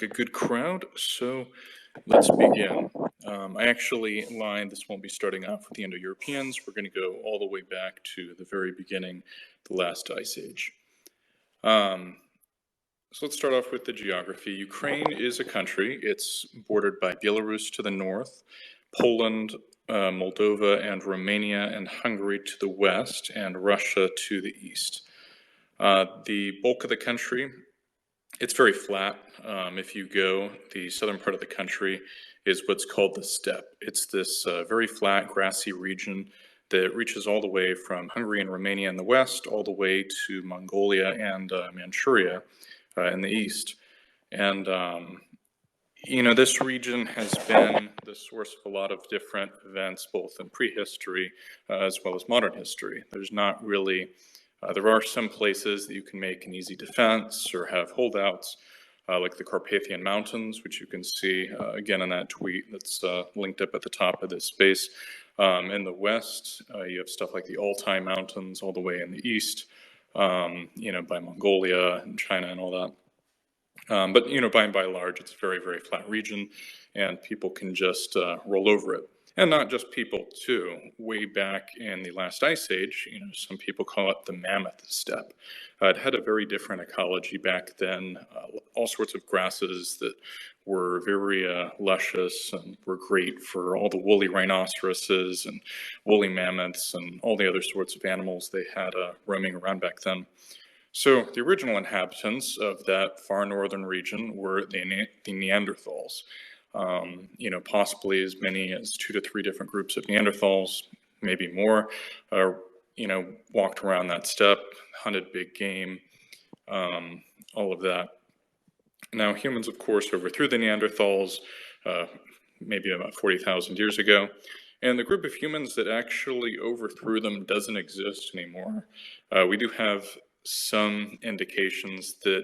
like a good crowd, so let's begin. I actually lied, this won't be starting off with the Indo-Europeans. We're going to go all the way back to the very beginning, the last ice age. So let's start off with the geography. Ukraine is a country. It's bordered by Belarus to the north, Poland, Moldova, and Romania, and Hungary to the west, and Russia to the east. The bulk of the country, it's very flat. If you go, the southern part of the country is what's called the steppe. It's this very flat, grassy region that reaches all the way from Hungary and Romania in the west, all the way to Mongolia and Manchuria in the east. And, this region has been the source of a lot of different events, both in prehistory as well as modern history. There's not really there are some places that you can make an easy defense or have holdouts, like the Carpathian Mountains, which you can see again in that tweet that's linked up at the top of this space. In the west, you have stuff like the Altai Mountains all the way in the east, by Mongolia and China and all that. But by and large, it's a very, very flat region, and people can just roll over it. And not just people, too. Way back in the last ice age, some people call it the mammoth steppe. It had a very different ecology back then, all sorts of grasses that were very luscious and were great for all the woolly rhinoceroses and woolly mammoths and all the other sorts of animals they had roaming around back then. So the original inhabitants of that far northern region were the Neanderthals. Possibly as many as 2 to 3 different groups of Neanderthals, maybe more, walked around that steppe, hunted big game, all of that. Now, humans, of course, overthrew the Neanderthals maybe about 40,000 years ago, and the group of humans that actually overthrew them doesn't exist anymore. We do have some indications that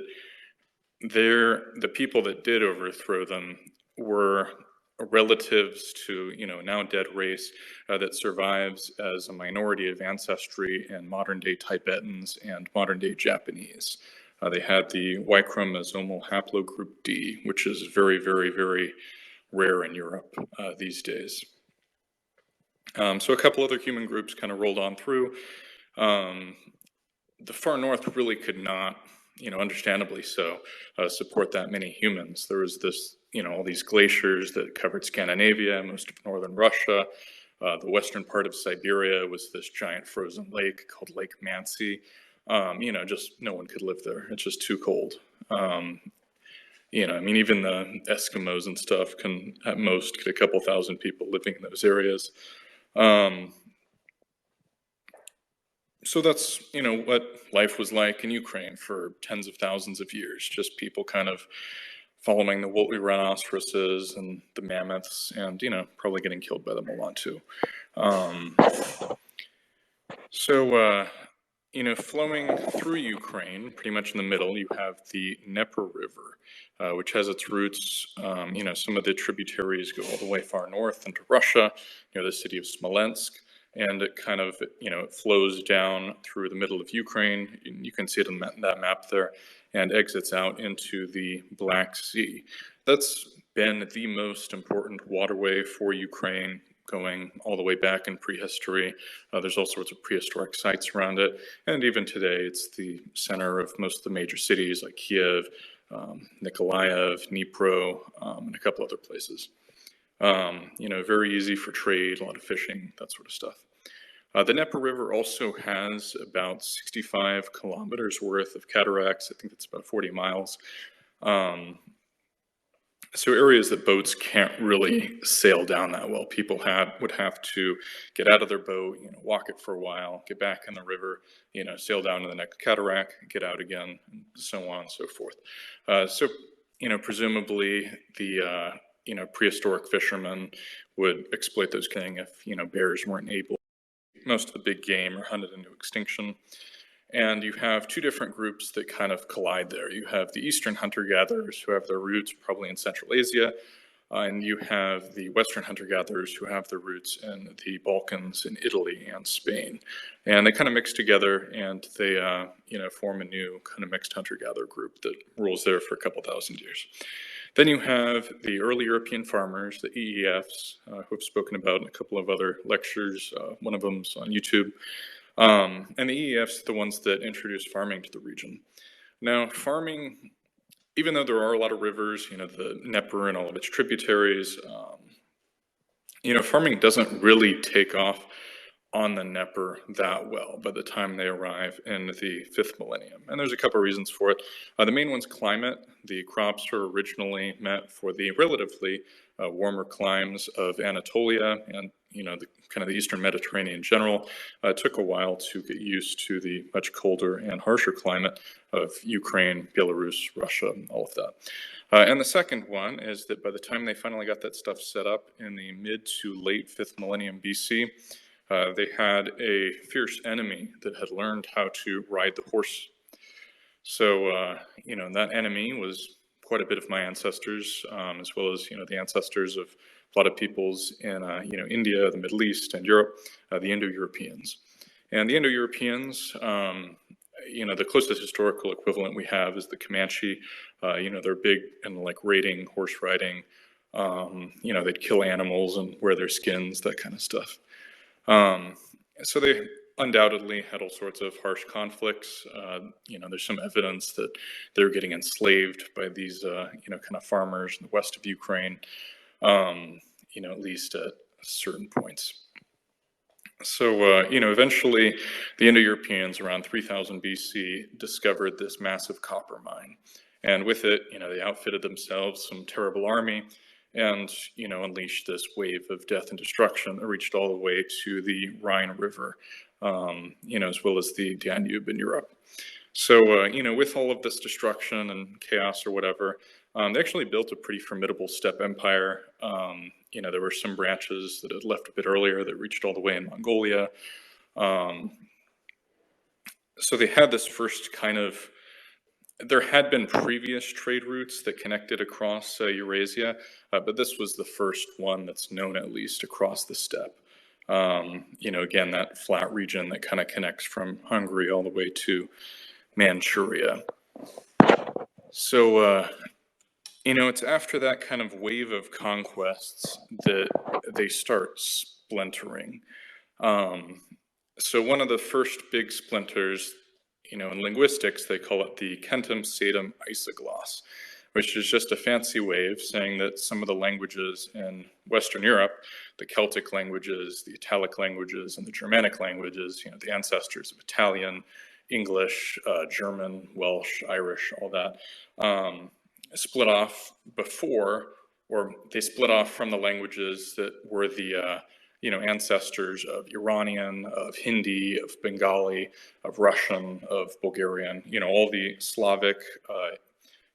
the people that did overthrow them were relatives to, now dead race that survives as a minority of ancestry in modern-day Tibetans and modern-day Japanese. They had the Y chromosomal haplogroup D, which is very, very, very rare in Europe these days. So a couple other human groups kind of rolled on through. The far north really could not, understandably so, support that many humans. There was this, all these glaciers that covered Scandinavia, most of northern Russia. The western part of Siberia was this giant frozen lake called Lake Mansi. Just no one could live there. It's just too cold. Even the Eskimos and stuff can at most get a couple thousand people living in those areas. So that's, what life was like in Ukraine for tens of thousands of years, just people kind of following the woolly rhinoceroses and the mammoths and, probably getting killed by them a lot too. Flowing through Ukraine, pretty much in the middle, you have the Dnieper River, which has its roots, some of the tributaries go all the way far north into Russia, near the city of Smolensk. And it kind of, it flows down through the middle of Ukraine. You can see it on that map there, and exits out into the Black Sea. That's been the most important waterway for Ukraine, going all the way back in prehistory. There's all sorts of prehistoric sites around it. And even today, it's the center of most of the major cities like Kiev, Nikolaev, Dnipro, and a couple other places. Very easy for trade, a lot of fishing, that sort of stuff. The Dnieper River also has about 65 kilometers worth of cataracts. I think that's about 40 miles. So areas that boats can't really sail down that well. People would have to get out of their boat, walk it for a while, get back in the river, sail down to the next cataract, get out again, and so on and so forth. Presumably the prehistoric fishermen would exploit those things if, bears weren't able. Most of the big game are hunted into extinction. And you have 2 different groups that kind of collide there. You have the Eastern hunter-gatherers who have their roots probably in Central Asia, and you have the Western hunter-gatherers who have their roots in the Balkans, in Italy and Spain. And they kind of mix together, and they form a new kind of mixed hunter-gatherer group that rules there for a couple thousand years. Then you have the early European farmers, the EEFs, who I've spoken about in a couple of other lectures. One of them's on YouTube. And the EEFs are the ones that introduced farming to the region. Now, farming, even though there are a lot of rivers, the Dnieper and all of its tributaries, farming doesn't really take off on the Dnieper that well by the time they arrive in the 5th millennium. And there's a couple of reasons for it. The main one's climate. The crops were originally meant for the relatively warmer climes of Anatolia and the Eastern Mediterranean in general. It took a while to get used to the much colder and harsher climate of Ukraine, Belarus, Russia, all of that. And the second one is that by the time they finally got that stuff set up in the mid to late 5th millennium BC, they had a fierce enemy that had learned how to ride the horse. So, that enemy was quite a bit of my ancestors, as well as, the ancestors of a lot of peoples in, India, the Middle East, and Europe, the Indo-Europeans. And the Indo-Europeans, the closest historical equivalent we have is the Comanche. They're big in raiding, horse riding. They'd kill animals and wear their skins, that kind of stuff. So they undoubtedly had all sorts of harsh conflicts. There's some evidence that they were getting enslaved by these, kind of farmers in the west of Ukraine, at least at certain points. So, eventually the Indo-Europeans around 3000 BC discovered this massive copper mine. And with it, they outfitted themselves some terrible army and, unleashed this wave of death and destruction that reached all the way to the Rhine River, as well as the Danube in Europe. So, with all of this destruction and chaos or whatever, they actually built a pretty formidable steppe empire. There were some branches that had left a bit earlier that reached all the way in Mongolia. So they had this first there had been previous trade routes that connected across Eurasia, but this was the first one that's known at least across the steppe. Again, that flat region that kind of connects from Hungary all the way to Manchuria. So, it's after that kind of wave of conquests that they start splintering. So one of the first big splinters, in linguistics, they call it the centum sedum isogloss, which is just a fancy way of saying that some of the languages in Western Europe, the Celtic languages, the Italic languages, and the Germanic languages, the ancestors of Italian, English, German, Welsh, Irish, all that, split off before, or they split off from the languages that were the ancestors of Iranian, of Hindi, of Bengali, of Russian, of Bulgarian, all the Slavic,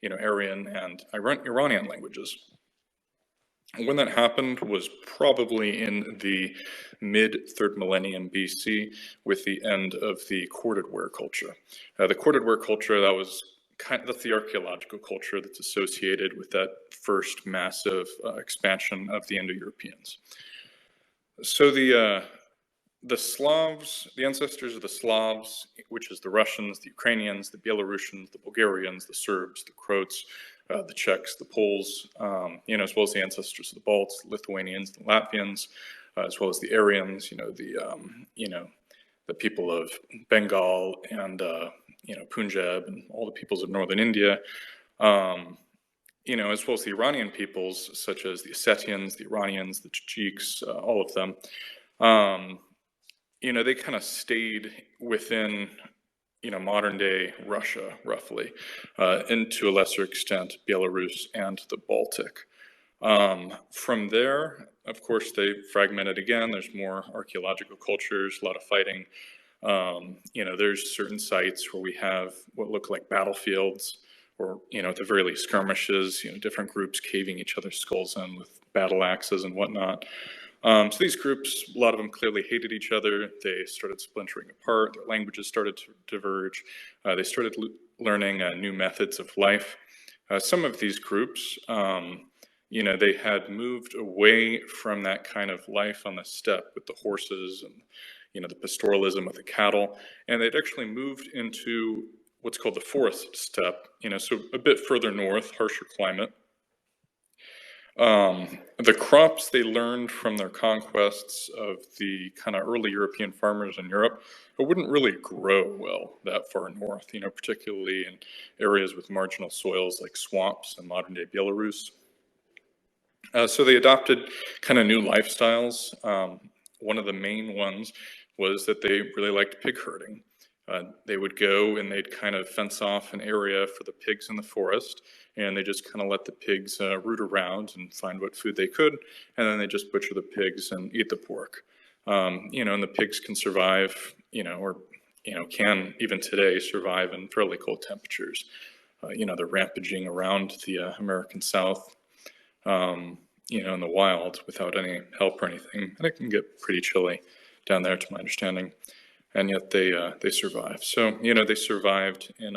Aryan and Iranian languages. When that happened was probably in the mid-3rd millennium BC with the end of the corded ware culture. The corded ware culture, that's the archaeological culture that's associated with that first massive expansion of the Indo-Europeans. So the Slavs, the ancestors of the Slavs, which is the Russians, the Ukrainians, the Belarusians, the Bulgarians, the Serbs, the Croats, the Czechs, the Poles, as well as the ancestors of the Balts, the Lithuanians, the Latvians, as well as the Aryans, the people of Bengal and Punjab and all the peoples of northern India. As well as the Iranian peoples, such as the Ossetians, the Iranians, the Tajiks, all of them, they kind of stayed within, modern-day Russia, roughly, and to a lesser extent, Belarus and the Baltic. From there, of course, they fragmented again. There's more archaeological cultures, a lot of fighting. There's certain sites where we have what look like battlefields, or, at the very least, skirmishes, different groups caving each other's skulls in with battle axes and whatnot. So these groups, a lot of them clearly hated each other. They started splintering apart. Their languages started to diverge. They started learning new methods of life. Some of these groups, they had moved away from that kind of life on the steppe with the horses and, the pastoralism of the cattle, and they'd actually moved into what's called the forest steppe, so a bit further north, harsher climate, The crops they learned from their conquests of the kind of early European farmers in Europe, it wouldn't really grow well that far north, particularly in areas with marginal soils like swamps in modern-day Belarus. So they adopted kind of new lifestyles. One of the main ones was that they really liked pig herding. They would go and they'd kind of fence off an area for the pigs in the forest, and they just kind of let the pigs root around and find what food they could, and then they just butcher the pigs and eat the pork. And the pigs can survive, or can even today survive in fairly cold temperatures. They're rampaging around the American South, in the wild without any help or anything, and it can get pretty chilly down there, to my understanding. And yet they survive. So they survived in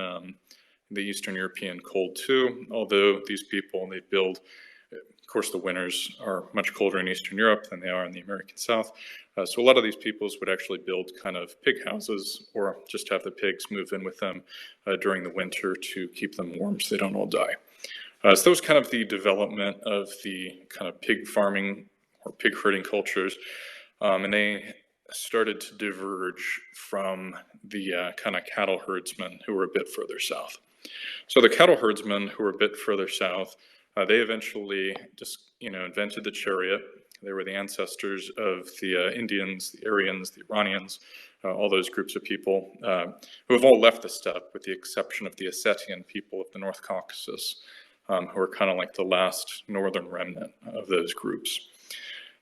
the Eastern European cold too. Although these people they build, of course, the winters are much colder in Eastern Europe than they are in the American South. So a lot of these peoples would actually build kind of pig houses, or just have the pigs move in with them during the winter to keep them warm so they don't all die. So that was kind of the development of the kind of pig farming or pig herding cultures, and they started to diverge from the kind of cattle herdsmen who were a bit further south. So the cattle herdsmen who were a bit further south, they eventually just invented the chariot. They were the ancestors of the Indians, the Aryans, the Iranians, all those groups of people who have all left the steppe, with the exception of the Ossetian people of the North Caucasus, who are kind of like the last northern remnant of those groups.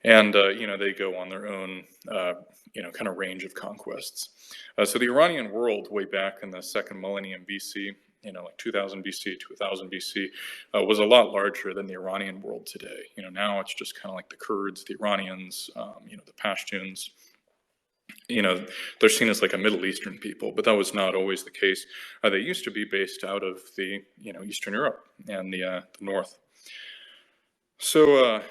And, they go on their own, kind of range of conquests. So the Iranian world, way back in the second millennium BC, like 2000 BC to 1000 BC, was a lot larger than the Iranian world today. Now it's just kind of like the Kurds, the Iranians, the Pashtuns. They're seen as like a Middle Eastern people, but that was not always the case. They used to be based out of the, Eastern Europe and the north. So,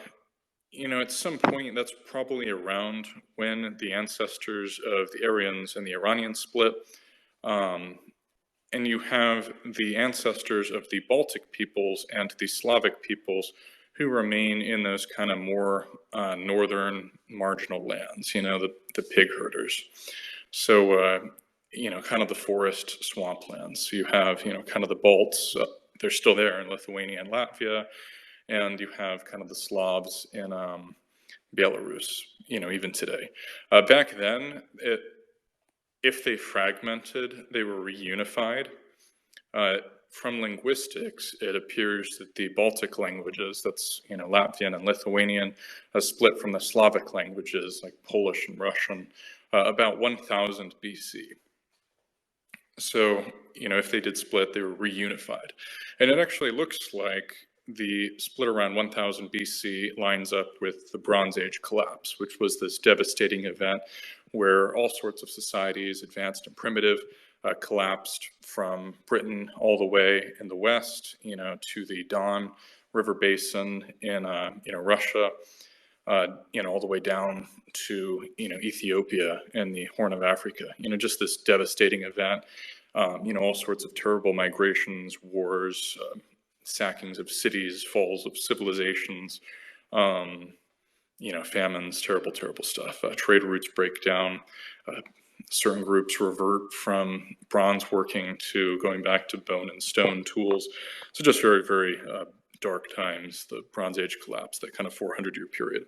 at some point, that's probably around when the ancestors of the Aryans and the Iranians split. And you have the ancestors of the Baltic peoples and the Slavic peoples who remain in those kind of more northern marginal lands, the pig herders. So, kind of the forest swamplands. So you have, kind of the Balts, they're still there in Lithuania and Latvia, and you have kind of the Slavs in Belarus, even today. Back then, if they fragmented, they were reunified. From linguistics, it appears that the Baltic languages, that's Latvian and Lithuanian, split from the Slavic languages like Polish and Russian about 1000 BC. So, if they did split, they were reunified. And it actually looks like the split around 1000 BC lines up with the Bronze Age collapse, which was this devastating event where all sorts of societies, advanced and primitive, collapsed from Britain all the way in the west, to the Don River Basin in, Russia, all the way down to, Ethiopia and the Horn of Africa. Just this devastating event. All sorts of terrible migrations, wars, sackings of cities, falls of civilizations, famines, terrible, terrible stuff. Trade routes break down. Certain groups revert from bronze working to going back to bone and stone tools. So just very, very dark times, the Bronze Age collapse, that kind of 400-year period.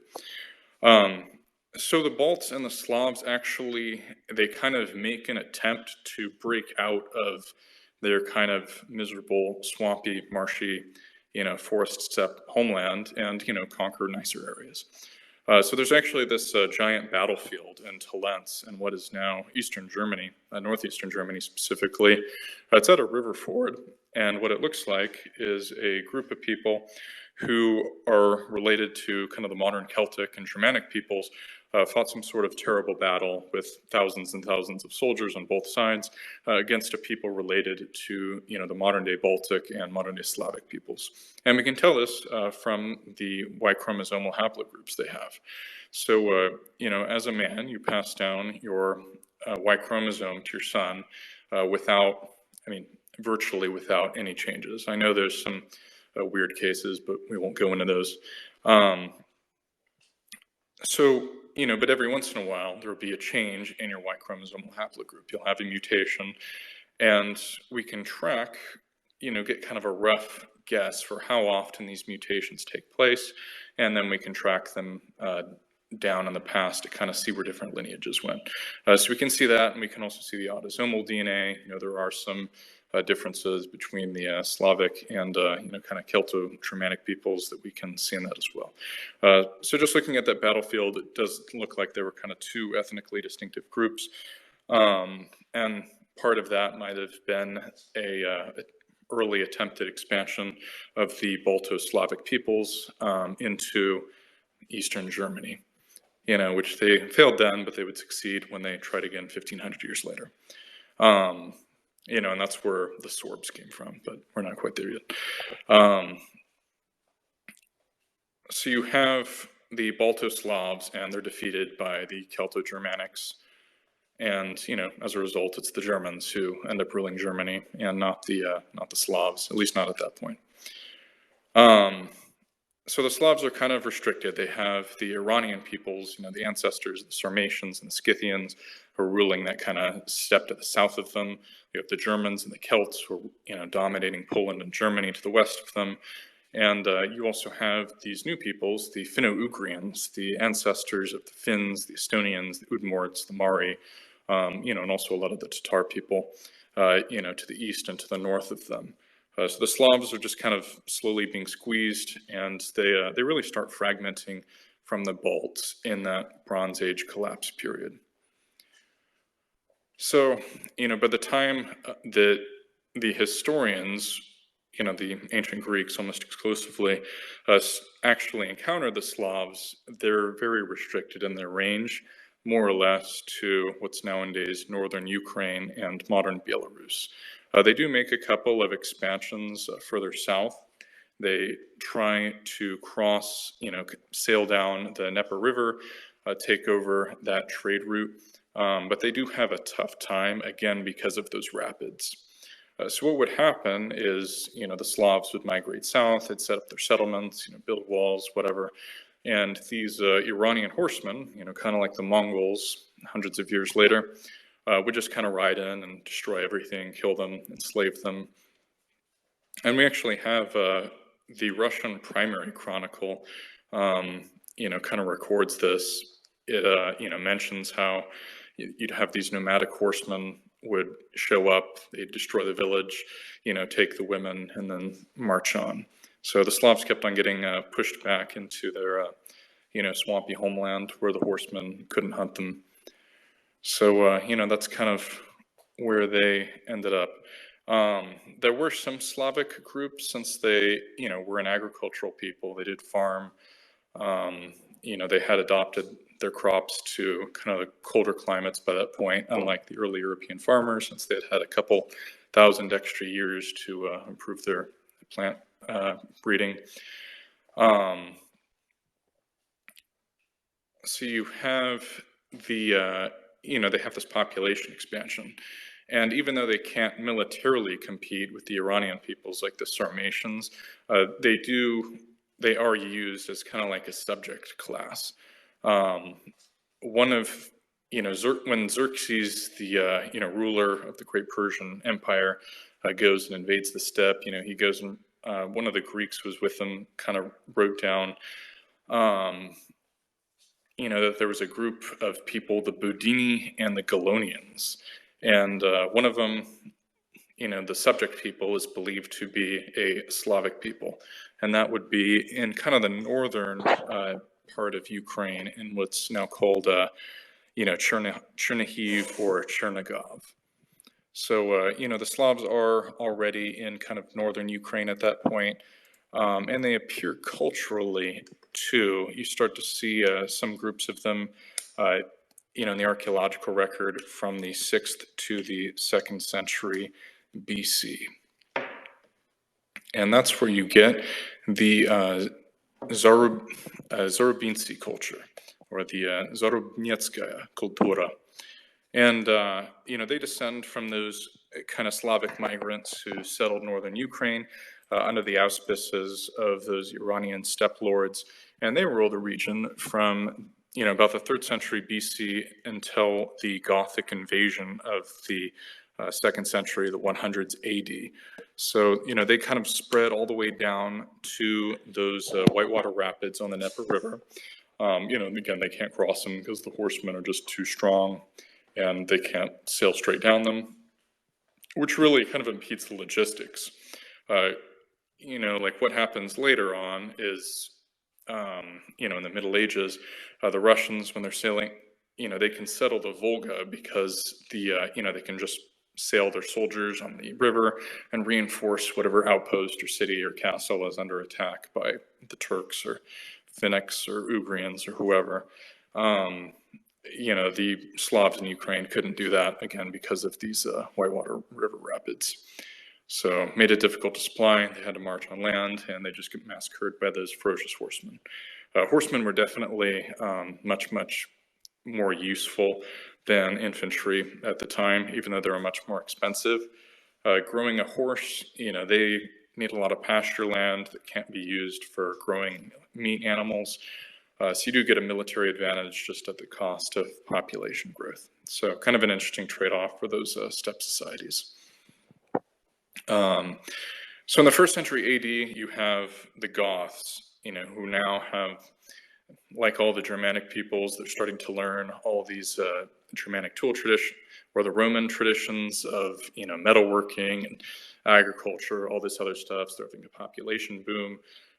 So the Balts and the Slavs actually, they kind of make an attempt to break out of their kind of miserable, swampy, marshy, forest steppe homeland and, conquer nicer areas. So there's actually this giant battlefield in Tillens in what is now Eastern Germany, northeastern Germany specifically. It's at a river ford, and what it looks like is a group of people who are related to kind of the modern Celtic and Germanic peoples, fought some sort of terrible battle with thousands and thousands of soldiers on both sides against a people related to, the modern-day Baltic and modern-day Slavic peoples. And we can tell this from the Y chromosomal haplogroups they have. So, as a man, you pass down your Y chromosome to your son virtually without any changes. I know there's some weird cases, but we won't go into those. But every once in a while, there will be a change in your Y chromosomal haplogroup. You'll have a mutation, and we can track, get kind of a rough guess for how often these mutations take place, and then we can track them down in the past to kind of see where different lineages went. So we can see that, and we can also see the autosomal DNA. There are some differences between the Slavic and kind of Celto-Germanic peoples that we can see in that as well. So just looking at that battlefield, it does look like there were kind of two ethnically distinctive groups, and part of that might have been a early attempted expansion of the Balto-Slavic peoples into Eastern Germany, which they failed then, but they would succeed when they tried again 1,500 years later. And that's where the Sorbs came from, but we're not quite there yet. So you have the Balto-Slavs, and they're defeated by the Celto-Germanics. And, as a result, it's the Germans who end up ruling Germany, and not the Slavs, at least not at that point. So the Slavs are kind of restricted. They have the Iranian peoples, the ancestors, the Sarmatians and the Scythians, who are ruling that kind of steppe to the south of them. You have the Germans and the Celts, who are, dominating Poland and Germany to the west of them. And you also have these new peoples, the Finno-Ugrians, the ancestors of the Finns, the Estonians, the Udmurts, the Mari, and also a lot of the Tatar people, to the east and to the north of them. So the Slavs are just kind of slowly being squeezed, and they really start fragmenting from the Balts in that Bronze Age collapse period. So, by the time that the historians, the ancient Greeks almost exclusively, actually encounter the Slavs, they're very restricted in their range, more or less to what's nowadays northern Ukraine and modern Belarus. They do make a couple of expansions further south. They try to cross, sail down the Dnieper River, take over that trade route, but they do have a tough time, again, because of those rapids. So what would happen is, the Slavs would migrate south, they'd set up their settlements, build walls, whatever, and these Iranian horsemen, kind of like the Mongols hundreds of years later, would just kind of ride in and destroy everything, kill them, enslave them. And we actually have the Russian primary chronicle, kind of records this. It, mentions how you'd have these nomadic horsemen would show up, they'd destroy the village, take the women, and then march on. So the Slavs kept on getting pushed back into their, swampy homeland where the horsemen couldn't hunt them. So, that's kind of where they ended up. There were some Slavic groups, since they, were an agricultural people. They did farm. They had adopted their crops to kind of the colder climates by that point, unlike the early European farmers, since they had had a couple thousand extra years to improve their plant breeding. So you have the, they have this population expansion. And even though they can't militarily compete with the Iranian peoples like the Sarmatians, they are used as kind of like a subject class. One of, when Xerxes, the, ruler of the Great Persian Empire, goes and invades the steppe, he goes and one of the Greeks was with him, kind of wrote down, that there was a group of people, the Budini and the Galonians. And one of them, the subject people, is believed to be a Slavic people. And that would be in kind of the northern part of Ukraine, in what's now called, Chernihiv or Chernigov. So, the Slavs are already in kind of northern Ukraine at that point, and they appear culturally too. You start to see some groups of them, in the archaeological record from the 6th to the 2nd century BC. And that's where you get the Zarubintsy culture, or the Zarubnetskaya kultura. And, they descend from those kind of Slavic migrants who settled northern Ukraine. under the auspices of those Iranian steppe lords, and they ruled the region from about the 3rd century BC until the Gothic invasion of the 2nd century, the 100s AD. So, they kind of spread all the way down to those whitewater rapids on the Dnieper River. Again, they can't cross them because the horsemen are just too strong and they can't sail straight down them, which really kind of impedes the logistics. Like what happens later on is, in the Middle Ages, the Russians, when they're sailing, they can settle the Volga because they can just sail their soldiers on the river and reinforce whatever outpost or city or castle is under attack by the Turks or Finnics or Ugrians or whoever. The Slavs in Ukraine couldn't do that, again, because of these whitewater river rapids. So made it difficult to supply. They had to march on land, and they just get massacred by those ferocious horsemen. Horsemen were definitely much, much more useful than infantry at the time, even though they were much more expensive. Growing a horse, they need a lot of pasture land that can't be used for growing meat animals. So you do get a military advantage just at the cost of population growth. So kind of an interesting trade-off for those steppe societies. So in the 1st century AD, you have the Goths, who now have, like all the Germanic peoples, they're starting to learn all these Germanic tool tradition, or the Roman traditions of, metalworking and agriculture, all this other stuff. So they're having a population boom.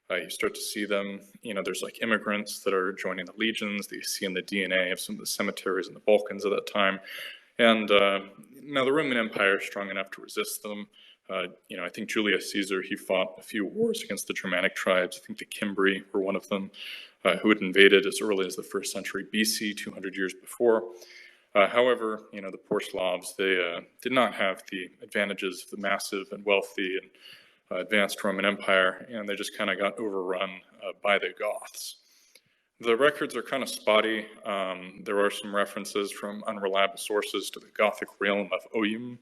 You start to see them, there's like immigrants that are joining the legions that you see in the DNA of some of the cemeteries in the Balkans at that time. And now the Roman Empire is strong enough to resist them. I think Julius Caesar, he fought a few wars against the Germanic tribes. I think the Cimbri were one of them, who had invaded as early as the 1st century BC, 200 years before. However, the poor Slavs, they did not have the advantages of the massive and wealthy and advanced Roman Empire, and they just kind of got overrun by the Goths. The records are kind of spotty. There are some references from unreliable sources to the Gothic realm of Oyum.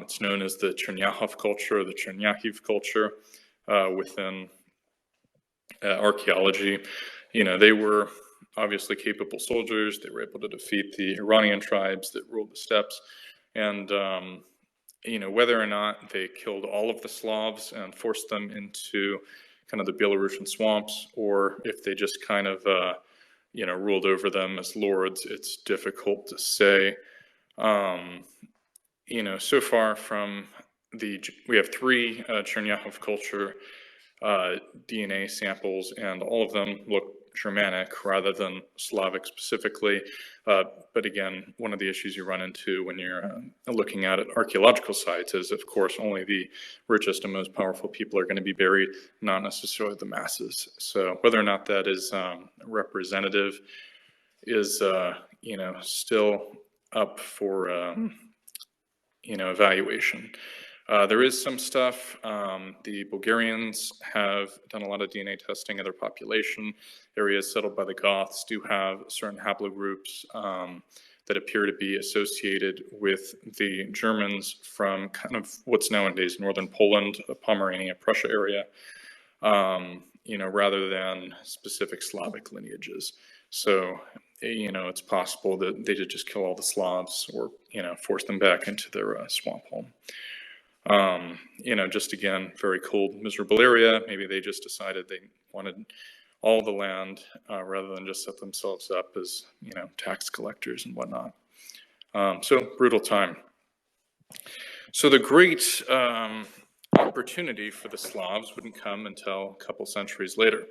It's known as the Chernyakov culture, or the Chernyahiv culture within archaeology. They were obviously capable soldiers. They were able to defeat the Iranian tribes that ruled the steppes. And, whether or not they killed all of the Slavs and forced them into kind of the Belarusian swamps, or if they just kind of, ruled over them as lords, it's difficult to say. So far from we have 3 Chernyakov culture DNA samples, and all of them look Germanic rather than Slavic specifically. But again, one of the issues you run into when you're looking at archaeological sites is, of course, only the richest and most powerful people are going to be buried, not necessarily the masses. So whether or not that is representative is, still up for evaluation. There is some stuff. The Bulgarians have done a lot of DNA testing of their population. Areas settled by the Goths do have certain haplogroups that appear to be associated with the Germans from kind of what's nowadays northern Poland, Pomerania, Prussia area, rather than specific Slavic lineages. So, it's possible that they did just kill all the Slavs or, force them back into their swamp home. Just again, very cold, miserable area. Maybe they just decided they wanted all the land rather than just set themselves up as, tax collectors and whatnot. So brutal time. So the great opportunity for the Slavs wouldn't come until a couple centuries later.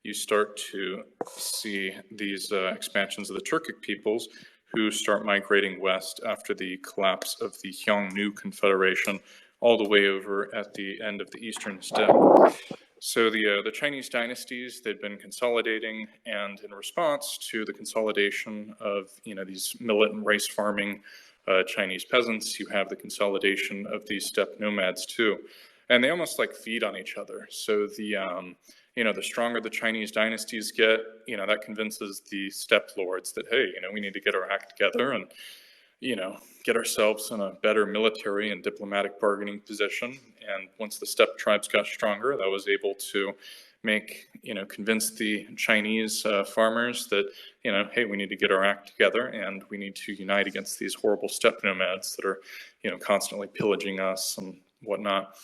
You start to see these expansions of the Turkic peoples who start migrating west after the collapse of the Xiongnu Confederation, all the way over at the end of the eastern steppe. So the Chinese dynasties, they'd been consolidating, and in response to the consolidation of these millet and rice farming Chinese peasants, you have the consolidation of these steppe nomads too, and they almost like feed on each other. So the stronger the Chinese dynasties get, that convinces the steppe lords that, hey, we need to get our act together and get ourselves in a better military and diplomatic bargaining position. And once the steppe tribes got stronger, that was able to convince the Chinese farmers that, hey, we need to get our act together and we need to unite against these horrible steppe nomads that are, constantly pillaging us and whatnot.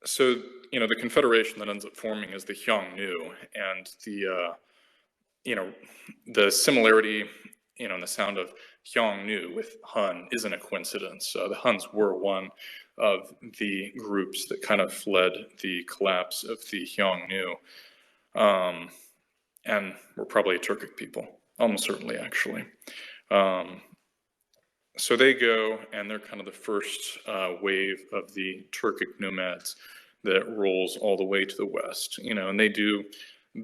So, the confederation that ends up forming is the Xiongnu, and the similarity, in the sound of Xiongnu with Hun isn't a coincidence. The Huns were one of the groups that kind of fled the collapse of the Xiongnu, and were probably a Turkic people, almost certainly, actually. So they go, and they're kind of the first wave of the Turkic nomads that rolls all the way to the west, and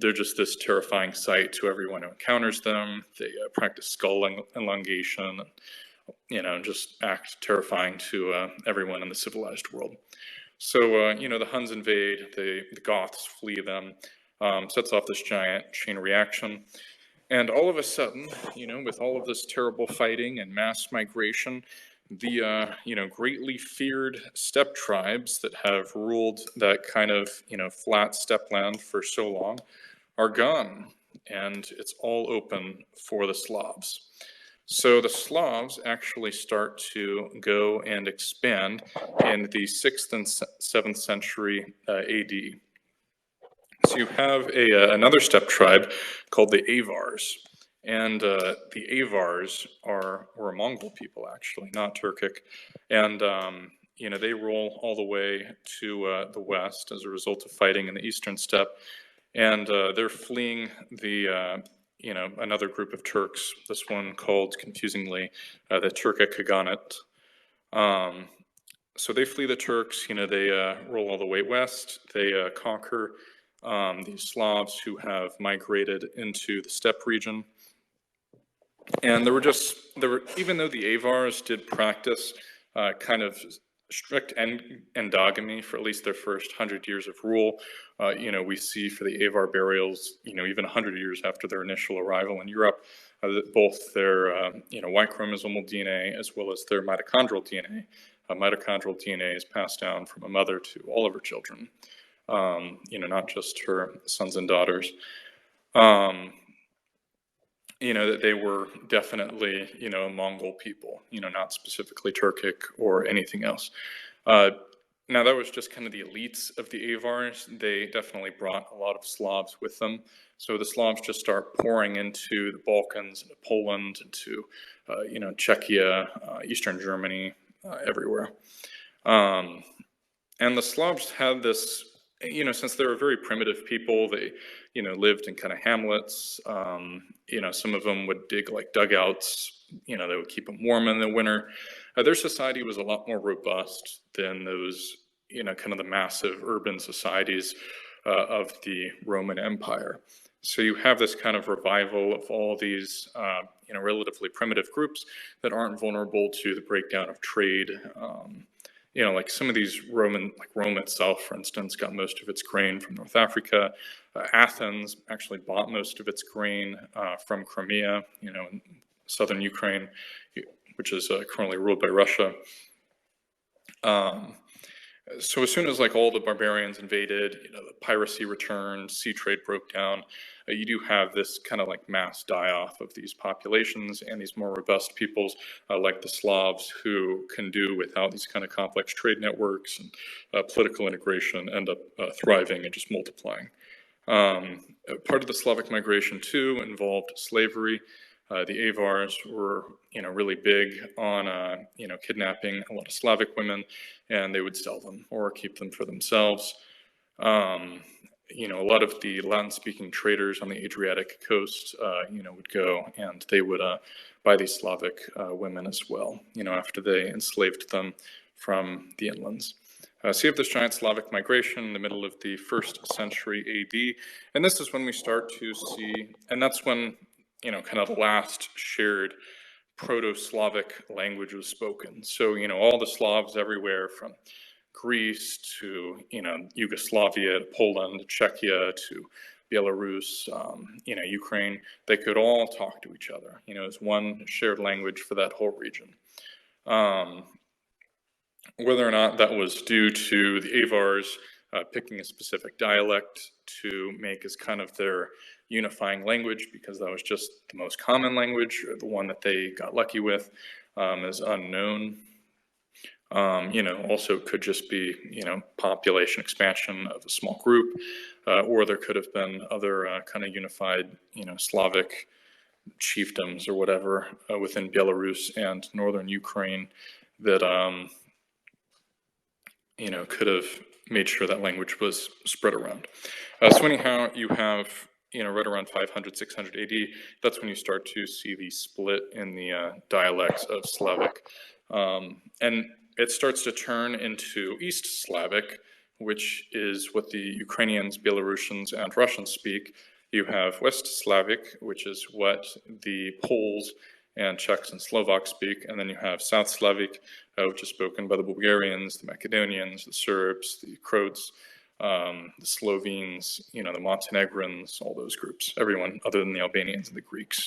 they're just this terrifying sight to everyone who encounters them. They practice skull elongation, and just act terrifying to everyone in the civilized world. So, the Huns invade, the Goths flee them, sets off this giant chain reaction. And all of a sudden, with all of this terrible fighting and mass migration, the, greatly feared steppe tribes that have ruled that kind of, flat steppe land for so long are gone, and it's all open for the Slavs. So the Slavs actually start to go and expand in the 6th and 7th century AD. So you have another steppe tribe called the Avars. And the Avars were a Mongol people, actually, not Turkic. And, they roll all the way to the west as a result of fighting in the eastern steppe. And they're fleeing another group of Turks, this one called, confusingly, the Turkic Khaganate. So they flee the Turks, they roll all the way west, they conquer these Slavs who have migrated into the steppe region. And even though the Avars did practice kind of strict endogamy for at least their first 100 years of rule, we see for the Avar burials, even 100 years after their initial arrival in Europe, that both their, Y chromosomal DNA as well as their mitochondrial DNA. Mitochondrial DNA is passed down from a mother to all of her children, not just her sons and daughters. That they were definitely, a Mongol people, not specifically Turkic or anything else. Now, that was just kind of the elites of the Avars. They definitely brought a lot of Slavs with them. So the Slavs just start pouring into the Balkans, into Poland, into, Czechia, Eastern Germany, everywhere. And the Slavs had this, since they were very primitive people, they, lived in kind of hamlets. Some of them would dig like dugouts. They would keep them warm in the winter. Their society was a lot more robust than those, kind of the massive urban societies of the Roman Empire. So you have this kind of revival of all these, relatively primitive groups that aren't vulnerable to the breakdown of trade. Like some of these Rome itself, for instance, got most of its grain from North Africa. Athens actually bought most of its grain from Crimea, in southern Ukraine, which is currently ruled by Russia. So as soon as all the barbarians invaded, the piracy returned, sea trade broke down, you do have this kind of mass die-off of these populations and these more robust peoples like the Slavs who can do without these kind of complex trade networks and political integration end up thriving and just multiplying. Part of the Slavic migration too involved slavery. The Avars were, really big on, kidnapping a lot of Slavic women, and they would sell them or keep them for themselves. A lot of the Latin-speaking traders on the Adriatic coast, would go and they would buy these Slavic women as well, after they enslaved them from the inlands. So you have this giant Slavic migration in the middle of the 1st century AD, and this is when we start to see, and that's when, kind of the last shared Proto-Slavic language was spoken. So, all the Slavs everywhere from Greece to, Yugoslavia, to Poland, to Czechia, to Belarus, Ukraine, they could all talk to each other. As one shared language for that whole region. Whether or not that was due to the Avars picking a specific dialect to make as kind of their unifying language, because that was just the most common language, or the one that they got lucky with, is unknown. Also could just be, population expansion of a small group, or there could have been other kind of unified, Slavic chiefdoms or whatever within Belarus and northern Ukraine that, could have made sure that language was spread around. So anyhow, you have, right around 500, 600 AD, that's when you start to see the split in the dialects of Slavic. And it starts to turn into East Slavic, which is what the Ukrainians, Belarusians, and Russians speak. You have West Slavic, which is what the Poles and Czechs and Slovaks speak, and then you have South Slavic, which is spoken by the Bulgarians, the Macedonians, the Serbs, the Croats, the Slovenes, the Montenegrins, all those groups, everyone other than the Albanians and the Greeks.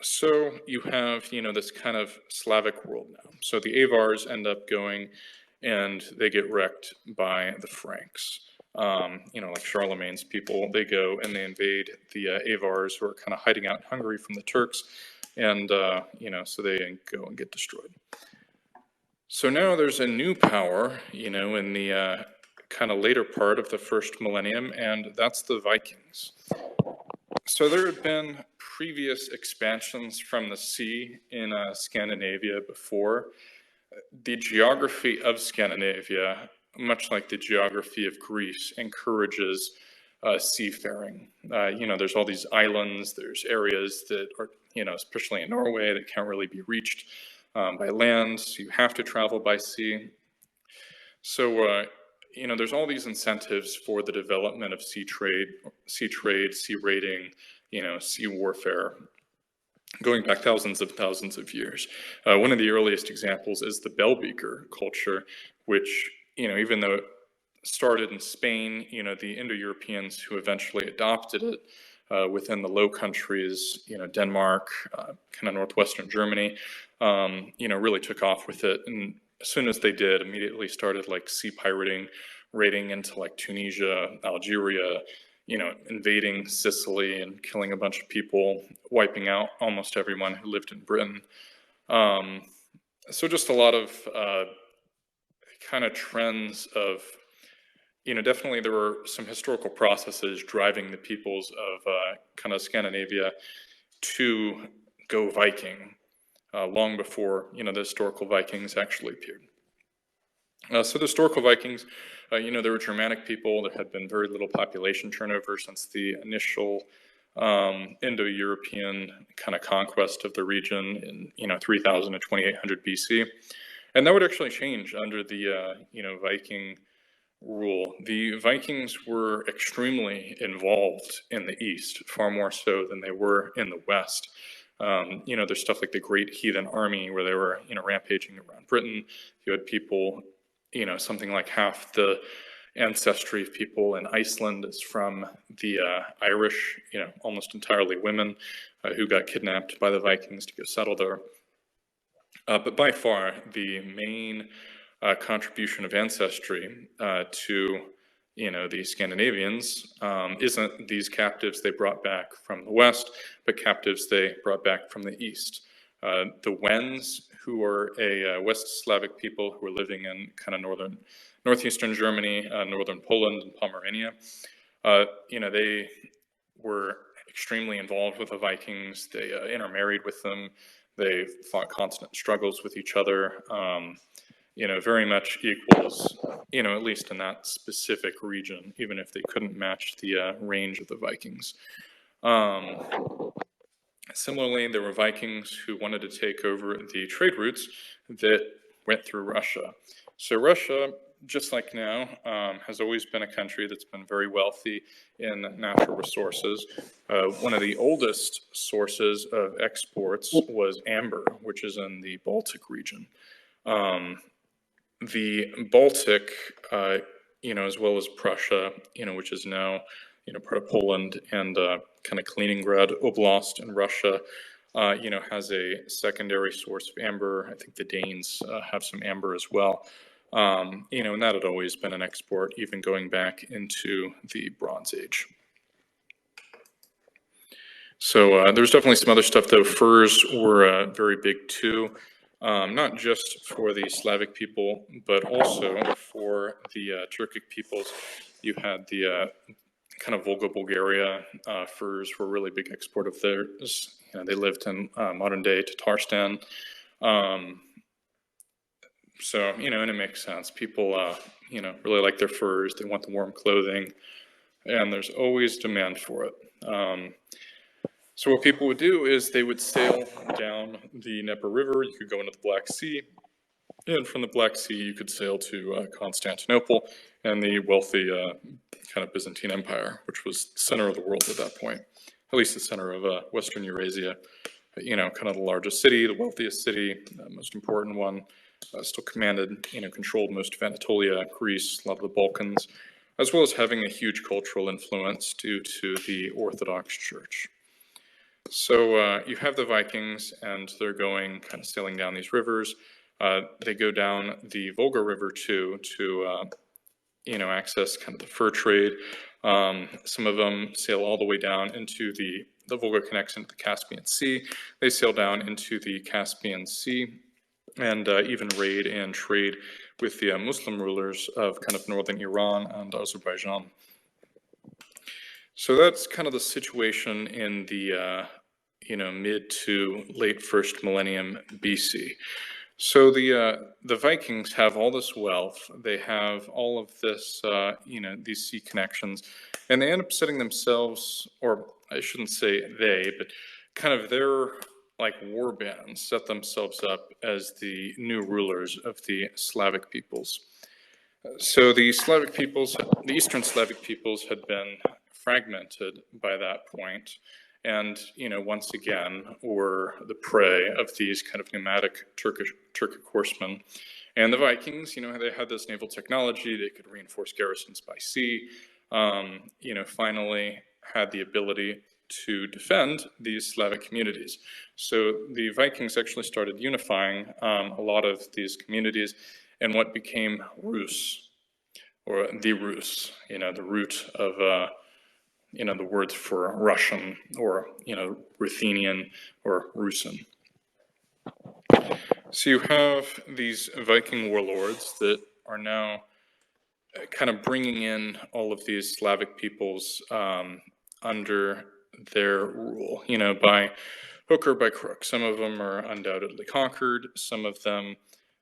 So you have, this kind of Slavic world now. So the Avars end up going and they get wrecked by the Franks. Like Charlemagne's people, they go and they invade the Avars, who are kind of hiding out in Hungary from the Turks, and, so they go and get destroyed. So now there's a new power, in the kind of later part of the first millennium, and that's the Vikings. So there had been previous expansions from the sea in Scandinavia before. The geography of Scandinavia, much like the geography of Greece, encourages seafaring. There's all these islands, there's areas that are, especially in Norway, that can't really be reached by land, so you have to travel by sea. So, there's all these incentives for the development of sea trade, sea raiding, sea warfare, going back thousands of years. One of the earliest examples is the bell-beaker culture, which, even though it started in Spain, the Indo-Europeans who eventually adopted it within the Low Countries, Denmark, kind of northwestern Germany, really took off with it. And as soon as they did, immediately started like sea pirating, raiding into like Tunisia, Algeria, invading Sicily and killing a bunch of people, wiping out almost everyone who lived in Britain. So just a lot of kind of trends of, definitely there were some historical processes driving the peoples of kind of Scandinavia to go Viking long before, the historical Vikings actually appeared. So the historical Vikings, they were Germanic people. There had been very little population turnover since the initial Indo-European kind of conquest of the region in 3000 to 2800 BC. And that would actually change under the Viking rule. The Vikings were extremely involved in the East, far more so than they were in the West. There's stuff like the Great Heathen Army, where they were, rampaging around Britain. You had people, something like half the ancestry of people in Iceland is from the Irish, almost entirely women who got kidnapped by the Vikings to go settle there. But by far, the main contribution of ancestry to, the Scandinavians isn't these captives they brought back from the West, but captives they brought back from the East. The Wends, who are a West Slavic people who were living in kind of northeastern Germany, northern Poland, and Pomerania, they were extremely involved with the Vikings. They intermarried with them. They fought constant struggles with each other. Very much equals, at least in that specific region, even if they couldn't match the range of the Vikings. Similarly, there were Vikings who wanted to take over the trade routes that went through Russia. So Russia, just like now, has always been a country that's been very wealthy in natural resources. One of the oldest sources of exports was amber, which is in the Baltic region. The Baltic as well as Prussia, which is now, part of Poland, and kind of Kaliningrad Oblast in Russia, has a secondary source of amber. I think the Danes have some amber as well. And that had always been an export, even going back into the Bronze Age. So there's definitely some other stuff, though. Furs were very big too, not just for the Slavic people, but also for the Turkic peoples. You had the kind of Volga, Bulgaria. Furs were a really big export of theirs. They lived in modern-day Tatarstan. So, and it makes sense. People, really like their furs. They want the warm clothing, and there's always demand for it. So what people would do is they would sail down the Dnieper River. You could go into the Black Sea, and from the Black Sea you could sail to Constantinople and the wealthy kind of Byzantine Empire, which was the center of the world at that point, at least the center of Western Eurasia. Kind of the largest city, the wealthiest city, most important one. Still commanded, controlled most of Anatolia, Greece, a lot of the Balkans, as well as having a huge cultural influence due to the Orthodox Church. So you have the Vikings, and they're going kind of sailing down these rivers. They go down the Volga River too to, access kind of the fur trade. Some of them sail all the way down into the Volga connects into the Caspian Sea. They sail down into the Caspian Sea and even raid and trade with the Muslim rulers of kind of northern Iran and Azerbaijan. So that's kind of the situation in the mid to late first millennium BC. So the Vikings have all this wealth. They have all of this, these sea connections, and they end up setting themselves, or I shouldn't say they, but kind of their war bands set themselves up as the new rulers of the Slavic peoples. So the Slavic peoples, the Eastern Slavic peoples, had been fragmented by that point, and once again were the prey of these kind of nomadic Turkic horsemen. And the Vikings, they had this naval technology. They could reinforce garrisons by sea. Finally had the ability to defend these Slavic communities. So the Vikings actually started unifying a lot of these communities in what became Rus, or the Rus, the root of the words for Russian, or Ruthenian or Rusin. So you have these Viking warlords that are now kind of bringing in all of these Slavic peoples under their rule, by hook or by crook. Some of them are undoubtedly conquered. Some of them,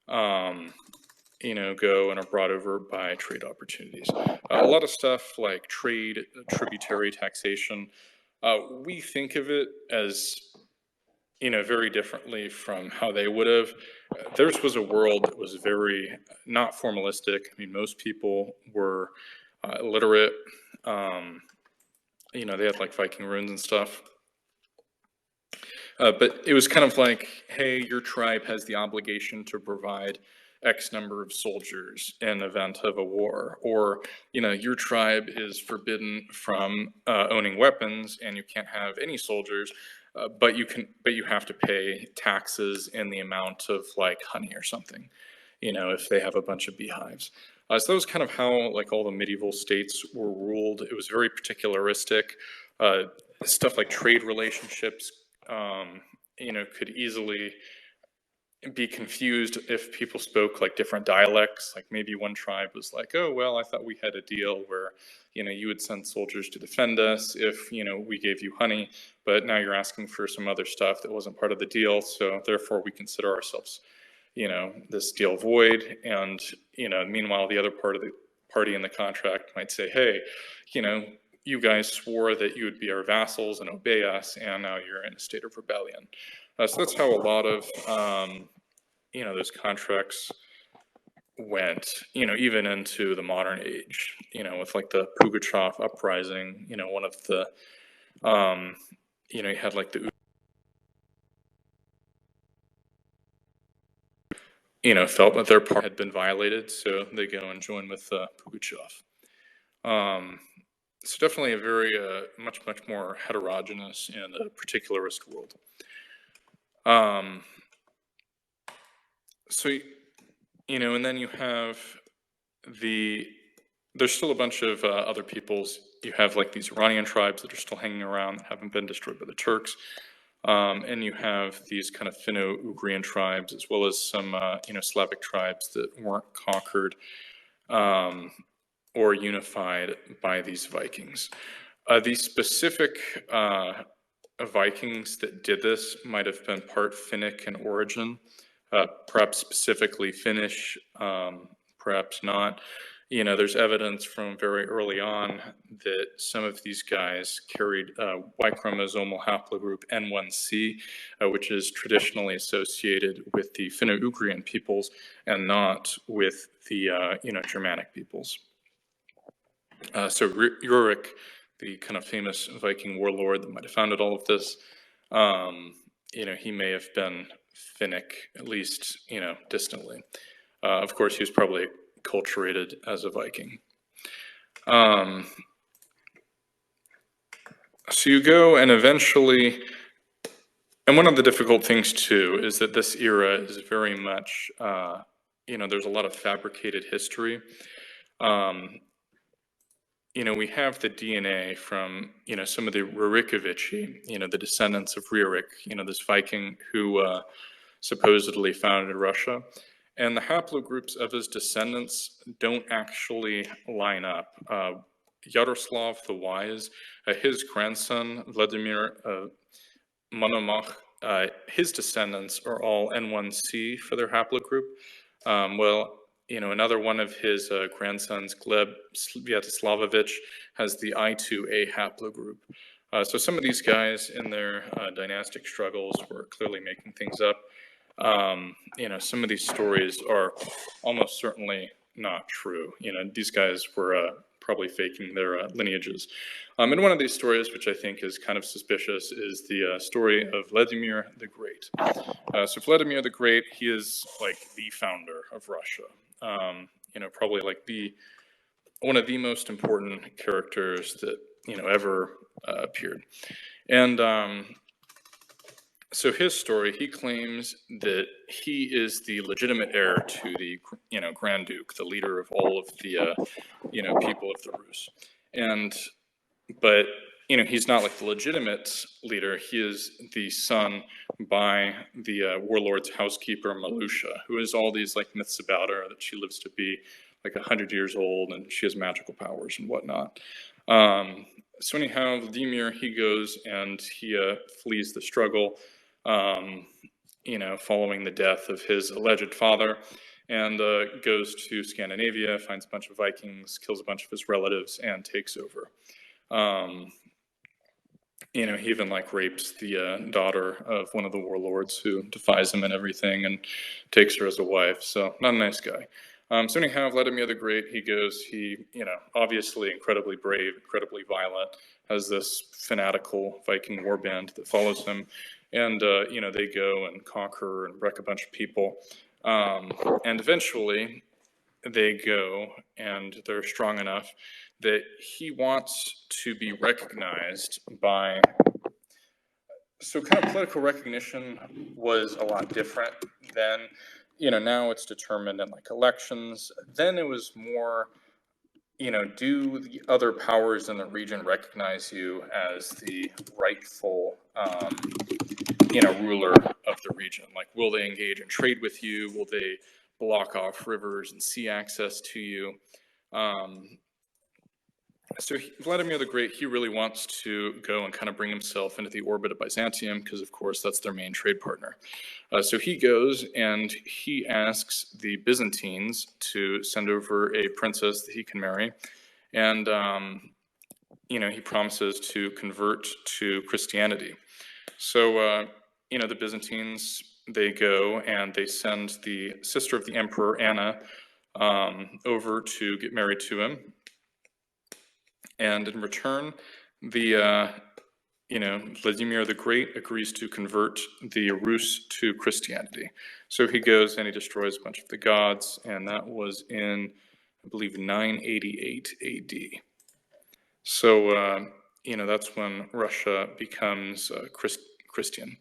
go and are brought over by trade opportunities. A lot of stuff like trade, tributary taxation, we think of it as, very differently from how they would have. Theirs was a world that was very not formalistic. I mean, most people were illiterate. They had Viking runes and stuff. But it was kind of like, hey, your tribe has the obligation to provide X number of soldiers in event of a war, or your tribe is forbidden from owning weapons, and you can't have any soldiers, but you have to pay taxes in the amount of honey or something, if they have a bunch of beehives. So that was kind of how all the medieval states were ruled. It was very particularistic. Stuff like trade relationships, could easily be confused if people spoke different dialects. Maybe one tribe was oh, well, I thought we had a deal where, you would send soldiers to defend us if, we gave you honey, but now you're asking for some other stuff that wasn't part of the deal, so therefore we consider ourselves, this deal void. And, meanwhile, the other party in the contract might say, hey, you guys swore that you would be our vassals and obey us, and now you're in a state of rebellion. So that's how a lot of, those contracts went, even into the modern age, with the Pugachev uprising, one of the, you had the felt that their part had been violated, so they go and join with Pugachev. So definitely a very much more heterogeneous and particularist world. So and then you have there's still a bunch of other peoples. You have like these Iranian tribes that are still hanging around that haven't been destroyed by the Turks. And you have these kind of Finno-Ugrian tribes, as well as some Slavic tribes that weren't conquered or unified by these Vikings. These specific Vikings that did this might have been part Finnic in origin, perhaps specifically Finnish, perhaps not. There's evidence from very early on that some of these guys carried Y chromosomal haplogroup N1C, which is traditionally associated with the Finno-Ugrian peoples and not with the Germanic peoples. So Rurik, the kind of famous Viking warlord that might have founded all of this, he may have been Finnic, at least, distantly. Of course, he was probably acculturated as a Viking. So you go and eventually, and one of the difficult things too is that this era is very much, there's a lot of fabricated history. We have the DNA from, some of the Rurikovici, the descendants of Rurik, this Viking who supposedly founded Russia. And the haplogroups of his descendants don't actually line up. Yaroslav the Wise, his grandson, Vladimir Monomach, his descendants are all N1C for their haplogroup. Another one of his grandsons, Gleb Sviatoslavovich, has the I2A haplogroup. So some of these guys in their dynastic struggles were clearly making things up. Some of these stories are almost certainly not true. These guys were probably faking their lineages. And one of these stories, which I think is kind of suspicious, is the story of Vladimir the Great. So Vladimir the Great, he is like the founder of Russia. Probably like one of the most important characters that ever appeared. And so his story, he claims that he is the legitimate heir to the Grand Duke, the leader of all of the people of the Rus. But he's not like the legitimate leader. He is the son by the warlord's housekeeper, Malusha, who has all these like myths about her, that she lives to be like 100 years old and she has magical powers and whatnot. So anyhow, Vladimir, he goes and he flees the struggle, following the death of his alleged father, and goes to Scandinavia, finds a bunch of Vikings, kills a bunch of his relatives, and takes over. He even like rapes the daughter of one of the warlords who defies him and everything and takes her as a wife. So not a nice guy. So anyhow, Vladimir the Great, he goes, obviously incredibly brave, incredibly violent, has this fanatical Viking warband that follows him. And, they go and conquer and wreck a bunch of people. And eventually they go and they're strong enough that he wants to be recognized by, so kind of political recognition was a lot different then. Now it's determined in like elections. Then it was more, do the other powers in the region recognize you as the rightful, ruler of the region? Like, will they engage in trade with you? Will they block off rivers and sea access to you? So Vladimir the Great, he really wants to go and kind of bring himself into the orbit of Byzantium because, of course, that's their main trade partner. So he goes and he asks the Byzantines to send over a princess that he can marry. And, he promises to convert to Christianity. So, the Byzantines, they go and they send the sister of the emperor, Anna, over to get married to him. And in return, the Vladimir the Great agrees to convert the Rus to Christianity. So he goes and he destroys a bunch of the gods, and that was in, I believe, 988 AD. So, that's when Russia becomes Christian.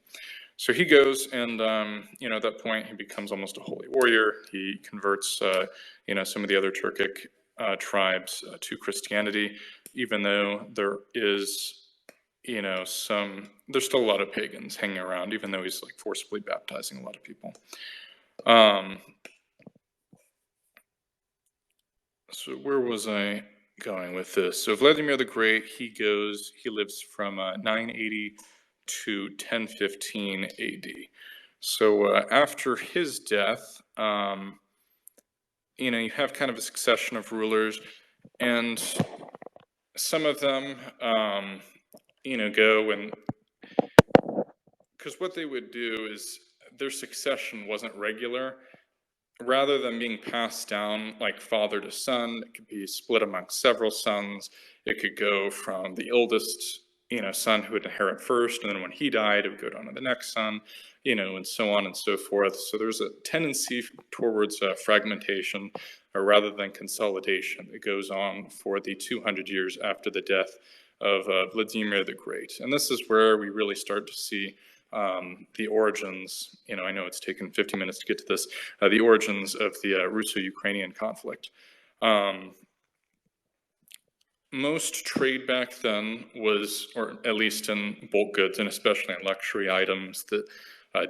So he goes and, at that point, he becomes almost a holy warrior. He converts, some of the other Turkic tribes to Christianity, even though there is there's still a lot of pagans hanging around, even though he's like forcibly baptizing a lot of people. So where was I going with this? So Vladimir the Great, he lives from 980 to 1015 AD. So after his death, you have kind of a succession of rulers, and some of them, go and, because what they would do is their succession wasn't regular. Rather than being passed down like father to son, it could be split among several sons. It could go from the eldest, son who would inherit first, and then when he died, it would go down to the next son, and so on and so forth. So there's a tendency towards fragmentation, rather than consolidation. It goes on for the 200 years after the death of Vladimir the Great. And this is where we really start to see the origins, I know it's taken 50 minutes to get to this, the origins of the Russo-Ukrainian conflict. Most trade back then was, or at least in bulk goods and especially in luxury items that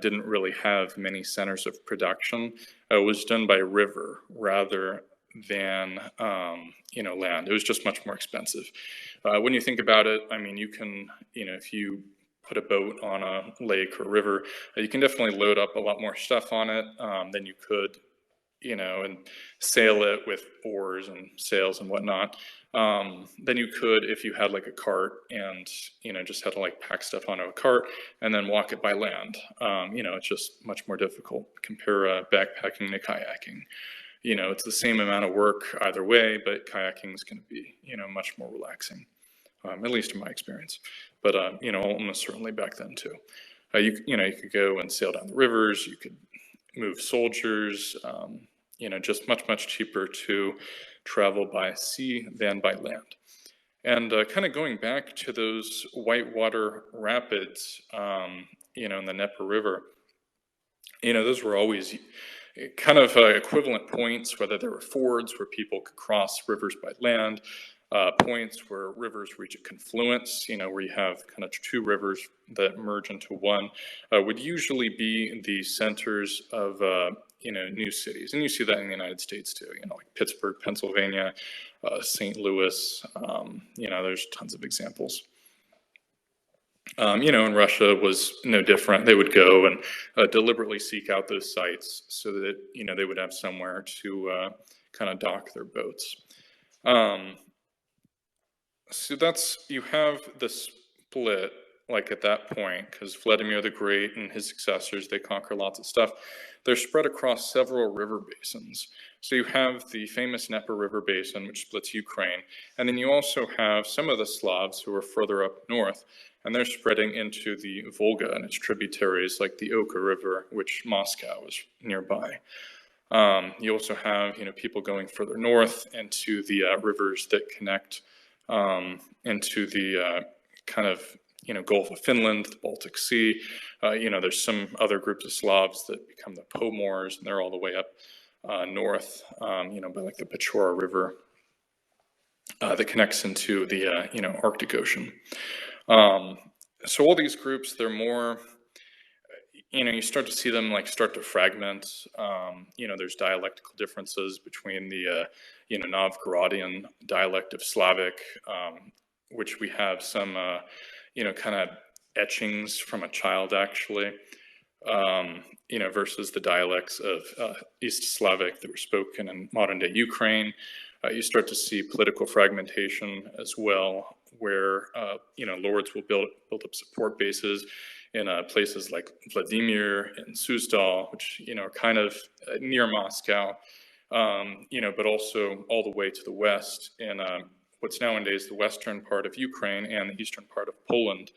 didn't really have many centers of production, was done by river rather than, land. It was just much more expensive. When you think about it, I mean, you can, if you put a boat on a lake or river, you can definitely load up a lot more stuff on it than you could, and sail it with oars and sails and whatnot, than you could if you had like a cart and, just had to like pack stuff onto a cart and then walk it by land. It's just much more difficult. Compare backpacking to kayaking. It's the same amount of work either way, but kayaking is going to be, much more relaxing. At least in my experience, but almost certainly back then too. You could go and sail down the rivers. You could move soldiers. Just much cheaper to travel by sea than by land. And kind of going back to those whitewater rapids, in the Dnieper River, those were always kind of equivalent points, whether there were fords where people could cross rivers by land, points where rivers reach a confluence, where you have kind of two rivers that merge into one, would usually be the centers of, new cities. And you see that in the United States too, like Pittsburgh, Pennsylvania, St. Louis, there's tons of examples. And Russia was no different. They would go and deliberately seek out those sites so that, they would have somewhere to kind of dock their boats. So you have the split, like at that point, because Vladimir the Great and his successors, they conquer lots of stuff. They're spread across several river basins. So you have the famous Dnieper River Basin, which splits Ukraine. And then you also have some of the Slavs who are further up north, and they're spreading into the Volga and its tributaries, like the Oka River, which Moscow is nearby. You also have, people going further north into the rivers that connect into the kind of, Gulf of Finland, the Baltic Sea. There's some other groups of Slavs that become the Pomors, and they're all the way up north, by like the Pechora River that connects into the, Arctic Ocean. So all these groups, they're more, you start to see them like start to fragment. There's dialectical differences between the, Novgorodian dialect of Slavic, which we have some, kind of etchings from a child actually, versus the dialects of East Slavic that were spoken in modern day Ukraine. You start to see political fragmentation as well, where, lords will build up support bases in places like Vladimir and Suzdal, which, are kind of near Moscow, but also all the way to the west in what's nowadays the western part of Ukraine and the eastern part of Poland.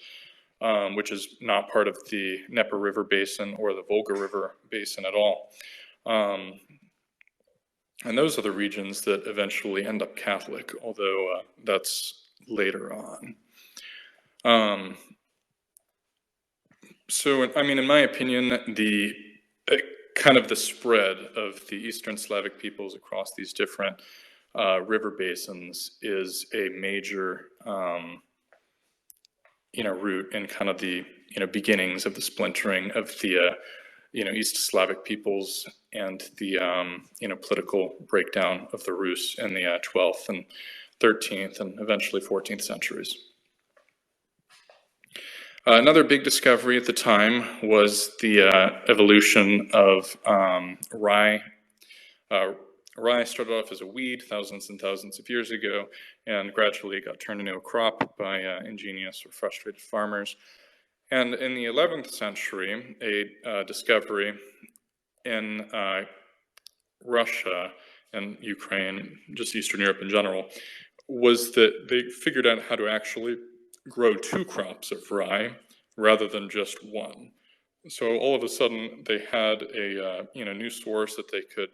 which is not part of the Dnieper River Basin or the Volga River Basin at all. And those are the regions that eventually end up Catholic, although that's later on. So, I mean, in my opinion, the kind of the spread of the Eastern Slavic peoples across these different river basins is a major, root in kind of the, beginnings of the splintering of the, East Slavic peoples and the, political breakdown of the Rus in the 12th and 13th and eventually 14th centuries. Another big discovery at the time was the evolution of rye. Rye started off as a weed thousands and thousands of years ago, and gradually got turned into a crop by ingenious or frustrated farmers. And in the 11th century, a discovery in Russia and Ukraine, just Eastern Europe in general, was that they figured out how to actually grow 2 crops of rye rather than just one. So all of a sudden they had a new source that they could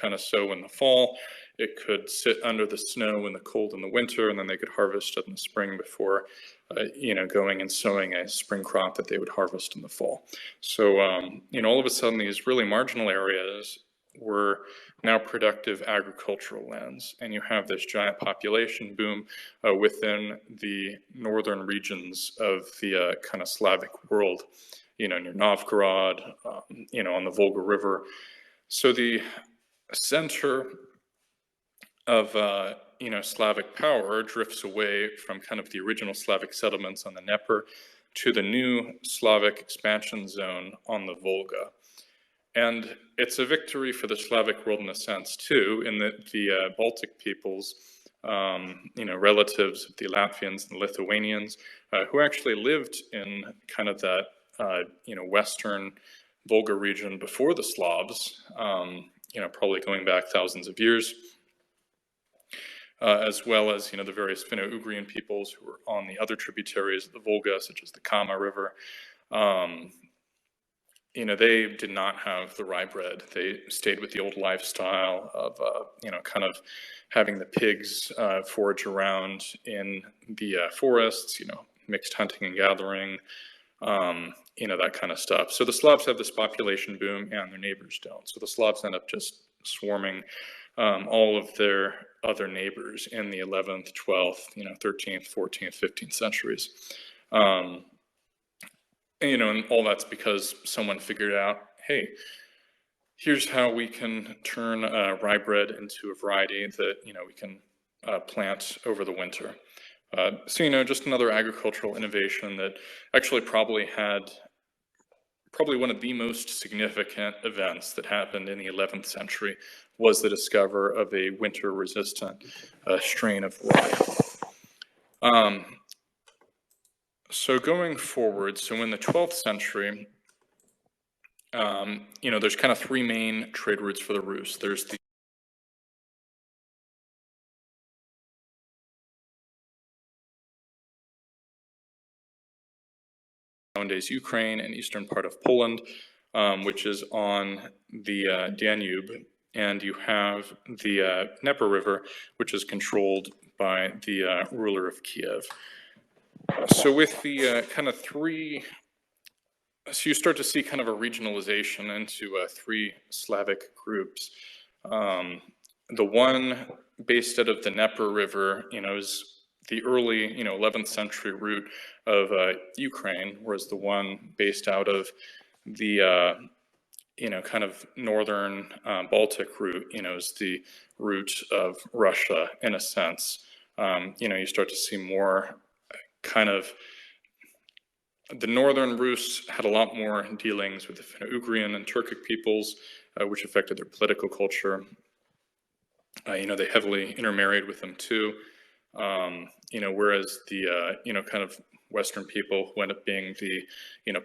kind of sow in the fall. It could sit under the snow in the cold in the winter, and then they could harvest it in the spring before going and sowing a spring crop that they would harvest in the fall. So all of a sudden these really marginal areas were now productive agricultural lands, and you have this giant population boom within the northern regions of the kind of Slavic world, near Novgorod, on the Volga River. So the center of Slavic power drifts away from kind of the original Slavic settlements on the Dnieper to the new Slavic expansion zone on the Volga. And it's a victory for the Slavic world in a sense, too, in that the Baltic peoples, relatives of the Latvians and Lithuanians, who actually lived in kind of that, western Volga region before the Slavs, probably going back thousands of years, as well as, the various Finno-Ugrian peoples who were on the other tributaries of the Volga, such as the Kama River. They did not have the rye bread. They stayed with the old lifestyle of, kind of having the pigs forage around in the forests, mixed hunting and gathering, that kind of stuff. So the Slavs have this population boom and their neighbors don't. So the Slavs end up just swarming all of their other neighbors in the 11th, 12th, 13th, 14th, 15th centuries. And all that's because someone figured out, hey, here's how we can turn rye bread into a variety that, we can plant over the winter. So, just another agricultural innovation that actually probably one of the most significant events that happened in the 11th century was the discovery of a winter-resistant strain of rye. So going forward, so in the 12th century, there's kind of 3 main trade routes for the Rus. There's the nowadays Ukraine and eastern part of Poland, which is on the Danube, and you have the Dnieper River, which is controlled by the ruler of Kiev. So with the kind of 3, so you start to see kind of a regionalization into 3 Slavic groups. The one based out of the Dnieper River, is the early, 11th century route of Ukraine, whereas the one based out of the, kind of northern Baltic route, is the route of Russia in a sense. You start to see more kind of, the northern Rus had a lot more dealings with the Finno-Ugrian and Turkic peoples, which affected their political culture. They heavily intermarried with them too. Whereas the, kind of Western people who end up being the,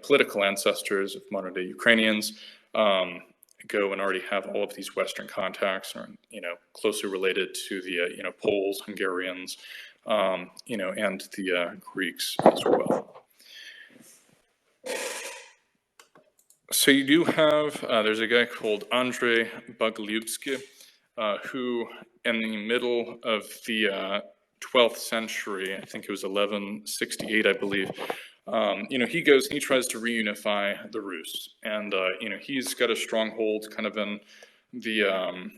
political ancestors of modern day Ukrainians, go and already have all of these Western contacts, or, closely related to the, Poles, Hungarians, and the Greeks as well. So you do have, there's a guy called Andrei Bogolyubsky, who in the middle of the 12th century, I think it was 1168, I believe, he goes and he tries to reunify the Rus. And, he's got a stronghold kind of in the,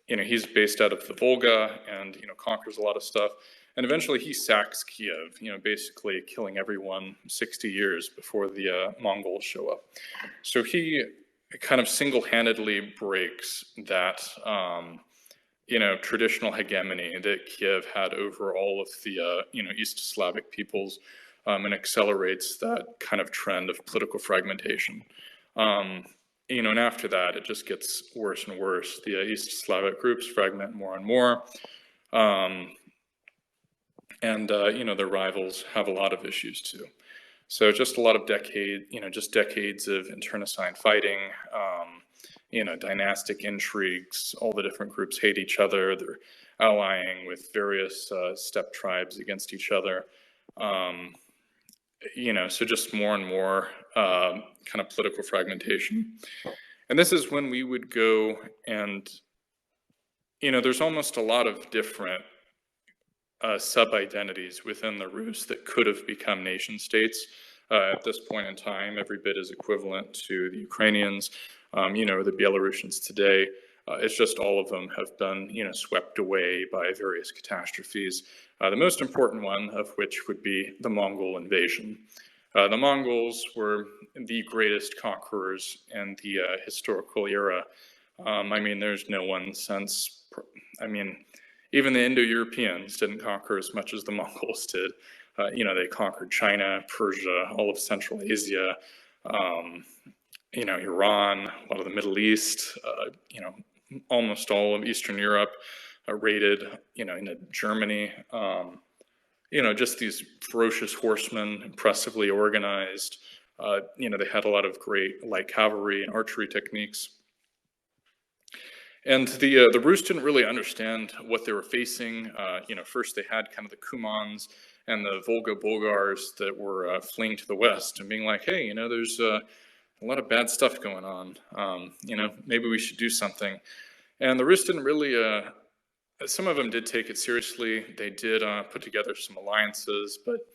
he's based out of the Volga and, conquers a lot of stuff. And eventually he sacks Kiev, basically killing everyone 60 years before the Mongols show up. So he kind of single-handedly breaks that, traditional hegemony that Kiev had over all of the, East Slavic peoples, and accelerates that kind of trend of political fragmentation. And after that, it just gets worse and worse. The East Slavic groups fragment more and more. And their rivals have a lot of issues too. So just a lot of decades of internecine fighting, dynastic intrigues, all the different groups hate each other, they're allying with various steppe tribes against each other. So just more and more kind of political fragmentation. And this is when we would go and, there's almost a lot of different sub-identities within the Rus that could have become nation states at this point in time, every bit as equivalent to the Ukrainians, the Belarusians today. It's just all of them have been, swept away by various catastrophes. The most important one of which would be the Mongol invasion. The Mongols were the greatest conquerors in the historical era. There's no one since, even the Indo-Europeans didn't conquer as much as the Mongols did. They conquered China, Persia, all of Central Asia, Iran, a lot of the Middle East, almost all of Eastern Europe, raided, into Germany. Just these ferocious horsemen, impressively organized. They had a lot of great light cavalry and archery techniques. And the Rus didn't really understand what they were facing. First they had kind of the Kumans and the Volga Bulgars that were fleeing to the west and being like, hey, there's a lot of bad stuff going on. Maybe we should do something. And the Rus didn't really, some of them did take it seriously. They did put together some alliances, but,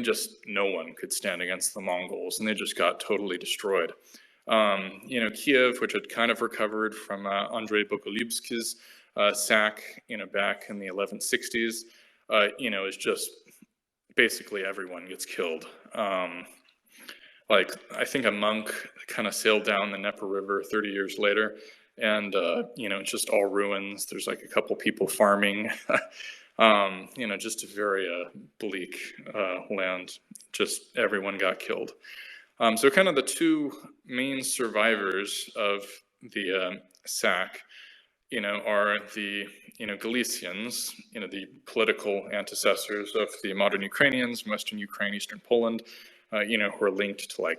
just no one could stand against the Mongols, and they just got totally destroyed. Kiev, which had kind of recovered from Andrei Bogolyubsky's sack, back in the 1160s, is just basically everyone gets killed. I think a monk kind of sailed down the Dnieper River 30 years later, and it's just all ruins. There's like a couple people farming, just a very bleak land. Just everyone got killed. So kind of the two main survivors of the sack, are the, Galicians, the political antecessors of the modern Ukrainians, Western Ukraine, Eastern Poland, who are linked to like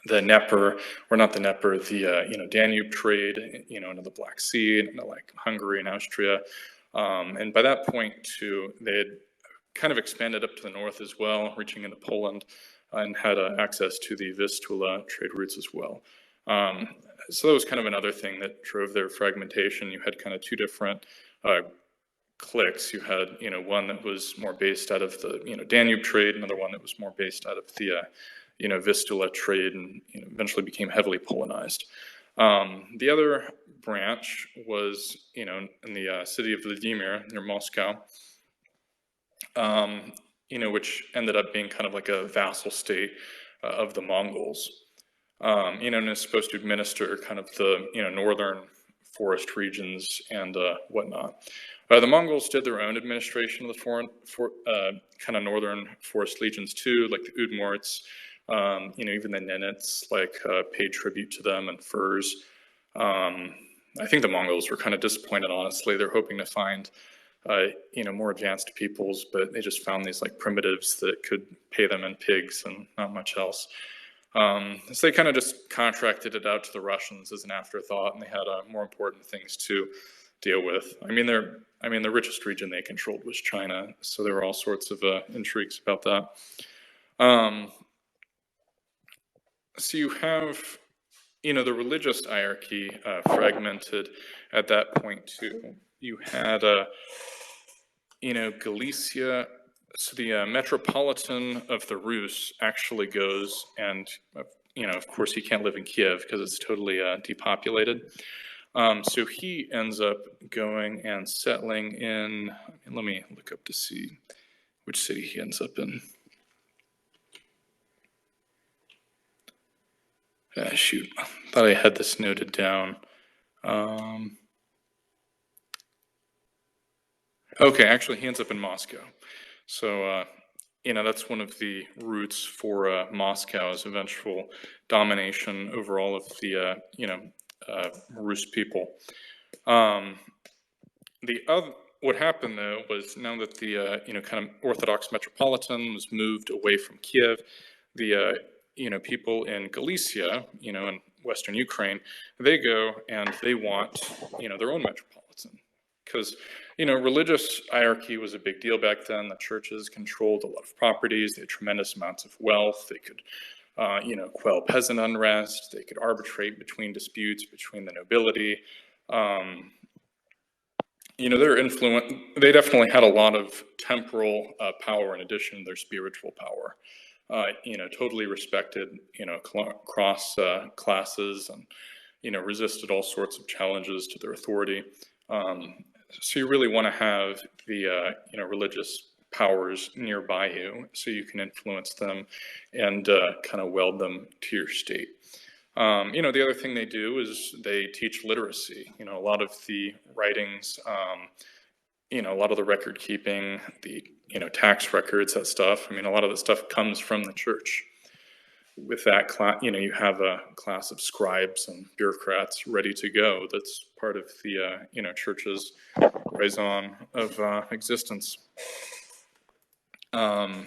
the Dnieper, or not the Dnieper, the, Danube trade, into the Black Sea, into like Hungary and Austria. And by that point too, they had kind of expanded up to the north as well, reaching into Poland, and had access to the Vistula trade routes as well. So that was kind of another thing that drove their fragmentation. You had kind of two different cliques. You had, one that was more based out of the, Danube trade, another one that was more based out of the, Vistula trade, and eventually became heavily Polonized. The other branch was, in the city of Vladimir near Moscow, which ended up being kind of like a vassal state of the Mongols, and is supposed to administer kind of the, northern forest regions and whatnot. The Mongols did their own administration of the kind of northern forest legions too, like the Udmurts, even the Nemets, paid tribute to them and furs. I think the Mongols were kind of disappointed, honestly. They're hoping to find more advanced peoples, but they just found these like primitives that could pay them in pigs and not much else. So they kind of just contracted it out to the Russians as an afterthought, and they had more important things to deal with. The richest region they controlled was China, so there were all sorts of intrigues about that. So you have, the religious hierarchy fragmented at that point too. You had, Galicia. So the metropolitan of the Rus actually goes, and of course he can't live in Kiev because it's totally depopulated. So he ends up going and settling in. Let me look up to see which city he ends up in. Shoot, I thought I had this noted down. Okay, actually, he ends up in Moscow. So, that's one of the roots for Moscow's eventual domination over all of the, Rus people. What happened though was now that the, kind of Orthodox metropolitan was moved away from Kiev, the, people in Galicia, in Western Ukraine, they go and they want, their own metropolitan. Because, religious hierarchy was a big deal back then. The churches controlled a lot of properties. They had tremendous amounts of wealth. They could, quell peasant unrest. They could arbitrate between disputes between the nobility. Their influence, they definitely had a lot of temporal power in addition to their spiritual power. Totally respected, across classes and, resisted all sorts of challenges to their authority. So you really want to have the, religious powers nearby you so you can influence them and kind of weld them to your state. The other thing they do is they teach literacy. A lot of the writings, a lot of the record keeping, the, tax records, that stuff. A lot of the stuff comes from the church. With that class, you have a class of scribes and bureaucrats ready to go. That's part of the, church's raison of existence. So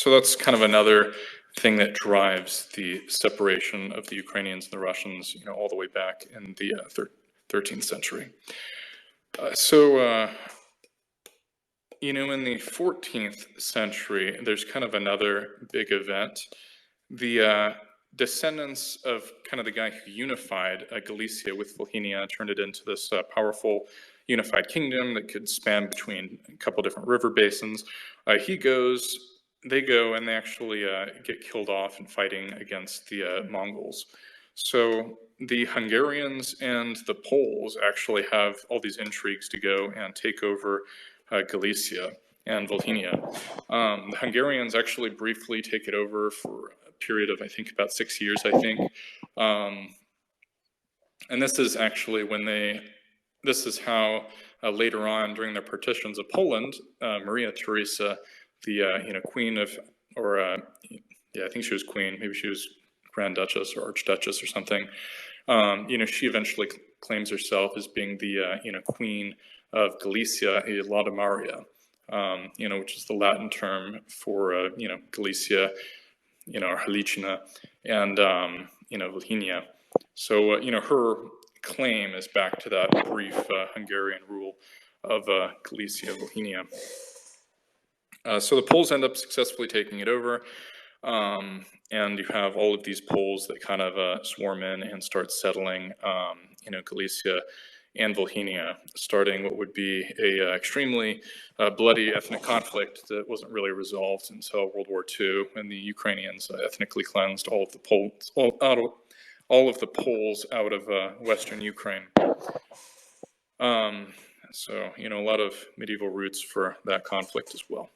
that's kind of another thing that drives the separation of the Ukrainians and the Russians, all the way back in the 13th century. In the 14th century, there's kind of another big event. The descendants of kind of the guy who unified Galicia with Volhynia turned it into this powerful unified kingdom that could span between a couple different river basins. They go and they actually get killed off in fighting against the Mongols. So the Hungarians and the Poles actually have all these intrigues to go and take over Galicia and Volhynia. The Hungarians actually briefly take it over for a period of, I think, about 6 years, I think. And this is actually this is how later on during the partitions of Poland, Maria Theresa, the queen of, or I think she was queen, maybe she was Grand Duchess or Archduchess or something. She eventually claims herself as being the queen of Galicia e Lodomaria, which is the Latin term for Galicia, or Halicina, and Volhynia. So her claim is back to that brief Hungarian rule of Galicia, Volhynia. So the Poles end up successfully taking it over, and you have all of these Poles that kind of swarm in and start settling, Galicia and Volhynia, starting what would be a extremely bloody ethnic conflict that wasn't really resolved until World War II, when the Ukrainians ethnically cleansed all of the Poles, out of Western Ukraine. So, a lot of medieval roots for that conflict as well.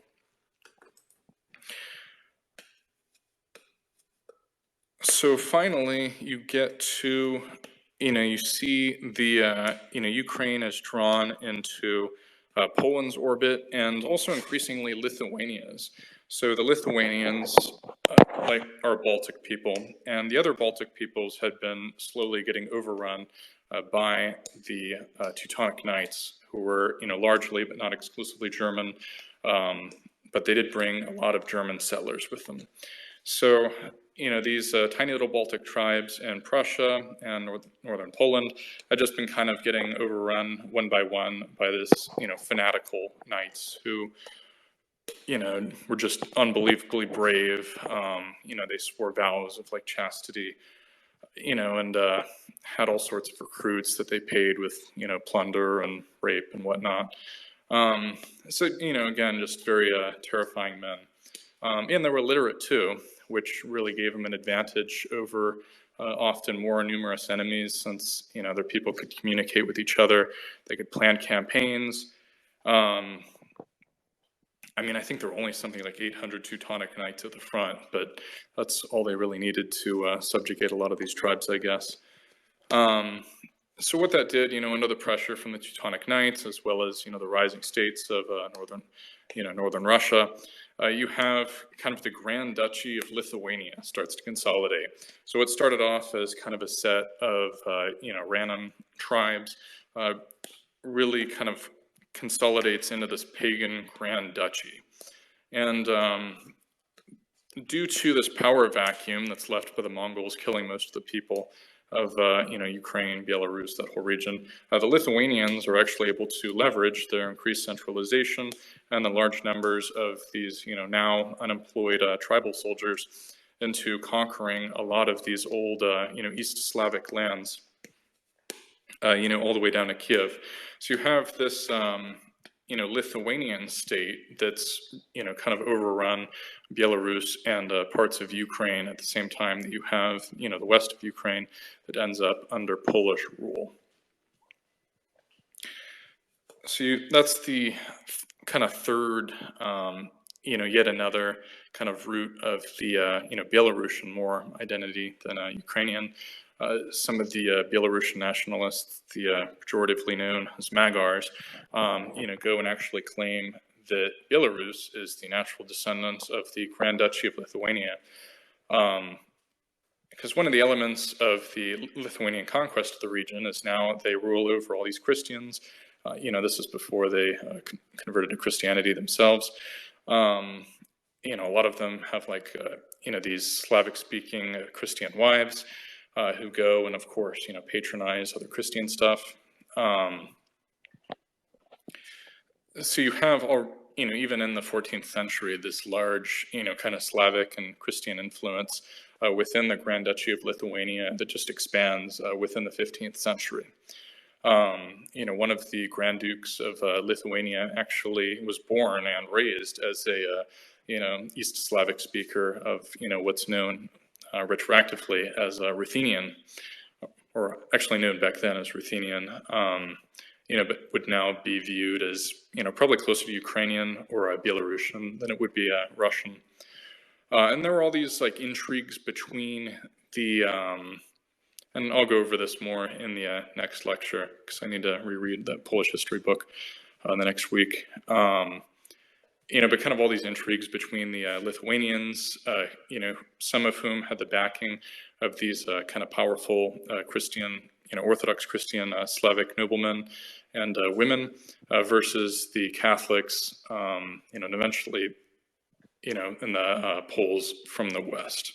So finally, you get to, you see the, Ukraine is drawn into Poland's orbit and also increasingly Lithuania's. So the Lithuanians, are Baltic people, and the other Baltic peoples had been slowly getting overrun by the Teutonic Knights, who were, largely but not exclusively German, but they did bring a lot of German settlers with them. So, these tiny little Baltic tribes in Prussia and northern Poland had just been kind of getting overrun one by one by this, fanatical knights who, were just unbelievably brave. They swore vows of like chastity, and had all sorts of recruits that they paid with, plunder and rape and whatnot. So, again, just very terrifying men. And they were literate too, which really gave them an advantage over often more numerous enemies, since, their people could communicate with each other. They could plan campaigns. I think there were only something like 800 Teutonic knights at the front, but that's all they really needed to subjugate a lot of these tribes, I guess. So what that did, under the pressure from the Teutonic Knights, as well as, the rising states of northern Russia, you have kind of the Grand Duchy of Lithuania starts to consolidate. So it started off as kind of a set of, random tribes, really kind of consolidates into this pagan Grand Duchy. And due to this power vacuum that's left by the Mongols killing most of the people of Ukraine, Belarus, that whole region, the Lithuanians are actually able to leverage their increased centralization and the large numbers of these now unemployed tribal soldiers into conquering a lot of these old East Slavic lands, all the way down to Kiev. So you have this Lithuanian state that's kind of overrun Belarus and parts of Ukraine at the same time that you have the west of Ukraine that ends up under Polish rule. So that's the kind of third, yet another kind of root of the Belarusian more identity than Ukrainian. Some of the Belarusian nationalists, the pejoratively known as Magyars, go and actually claim that Belarus is the natural descendant of the Grand Duchy of Lithuania. Because one of the elements of the Lithuanian conquest of the region is now they rule over all these Christians. This is before they converted to Christianity themselves. A lot of them have these Slavic-speaking Christian wives who go and, of course, patronize other Christian stuff. So you have, even in the 14th century, this large, kind of Slavic and Christian influence within the Grand Duchy of Lithuania that just expands within the 15th century. One of the Grand Dukes of Lithuania actually was born and raised as a, East Slavic speaker of, what's known retroactively as Ruthenian, or actually known back then as Ruthenian, but would now be viewed as, probably closer to Ukrainian or Belarusian than it would be Russian. And there were all these intrigues between the, and I'll go over this more in the next lecture because I need to reread the Polish history book the next week. But kind of all these intrigues between the Lithuanians, some of whom had the backing of these kind of powerful Christian, Orthodox Christian Slavic noblemen and women versus the Catholics, and eventually, in the Poles from the West.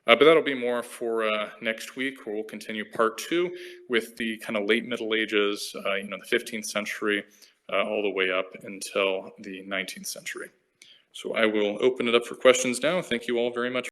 But that'll be more for next week, where we'll continue part 2 with the kind of late Middle Ages, the 15th century, all the way up until the 19th century. So I will open it up for questions now. Thank you all very much.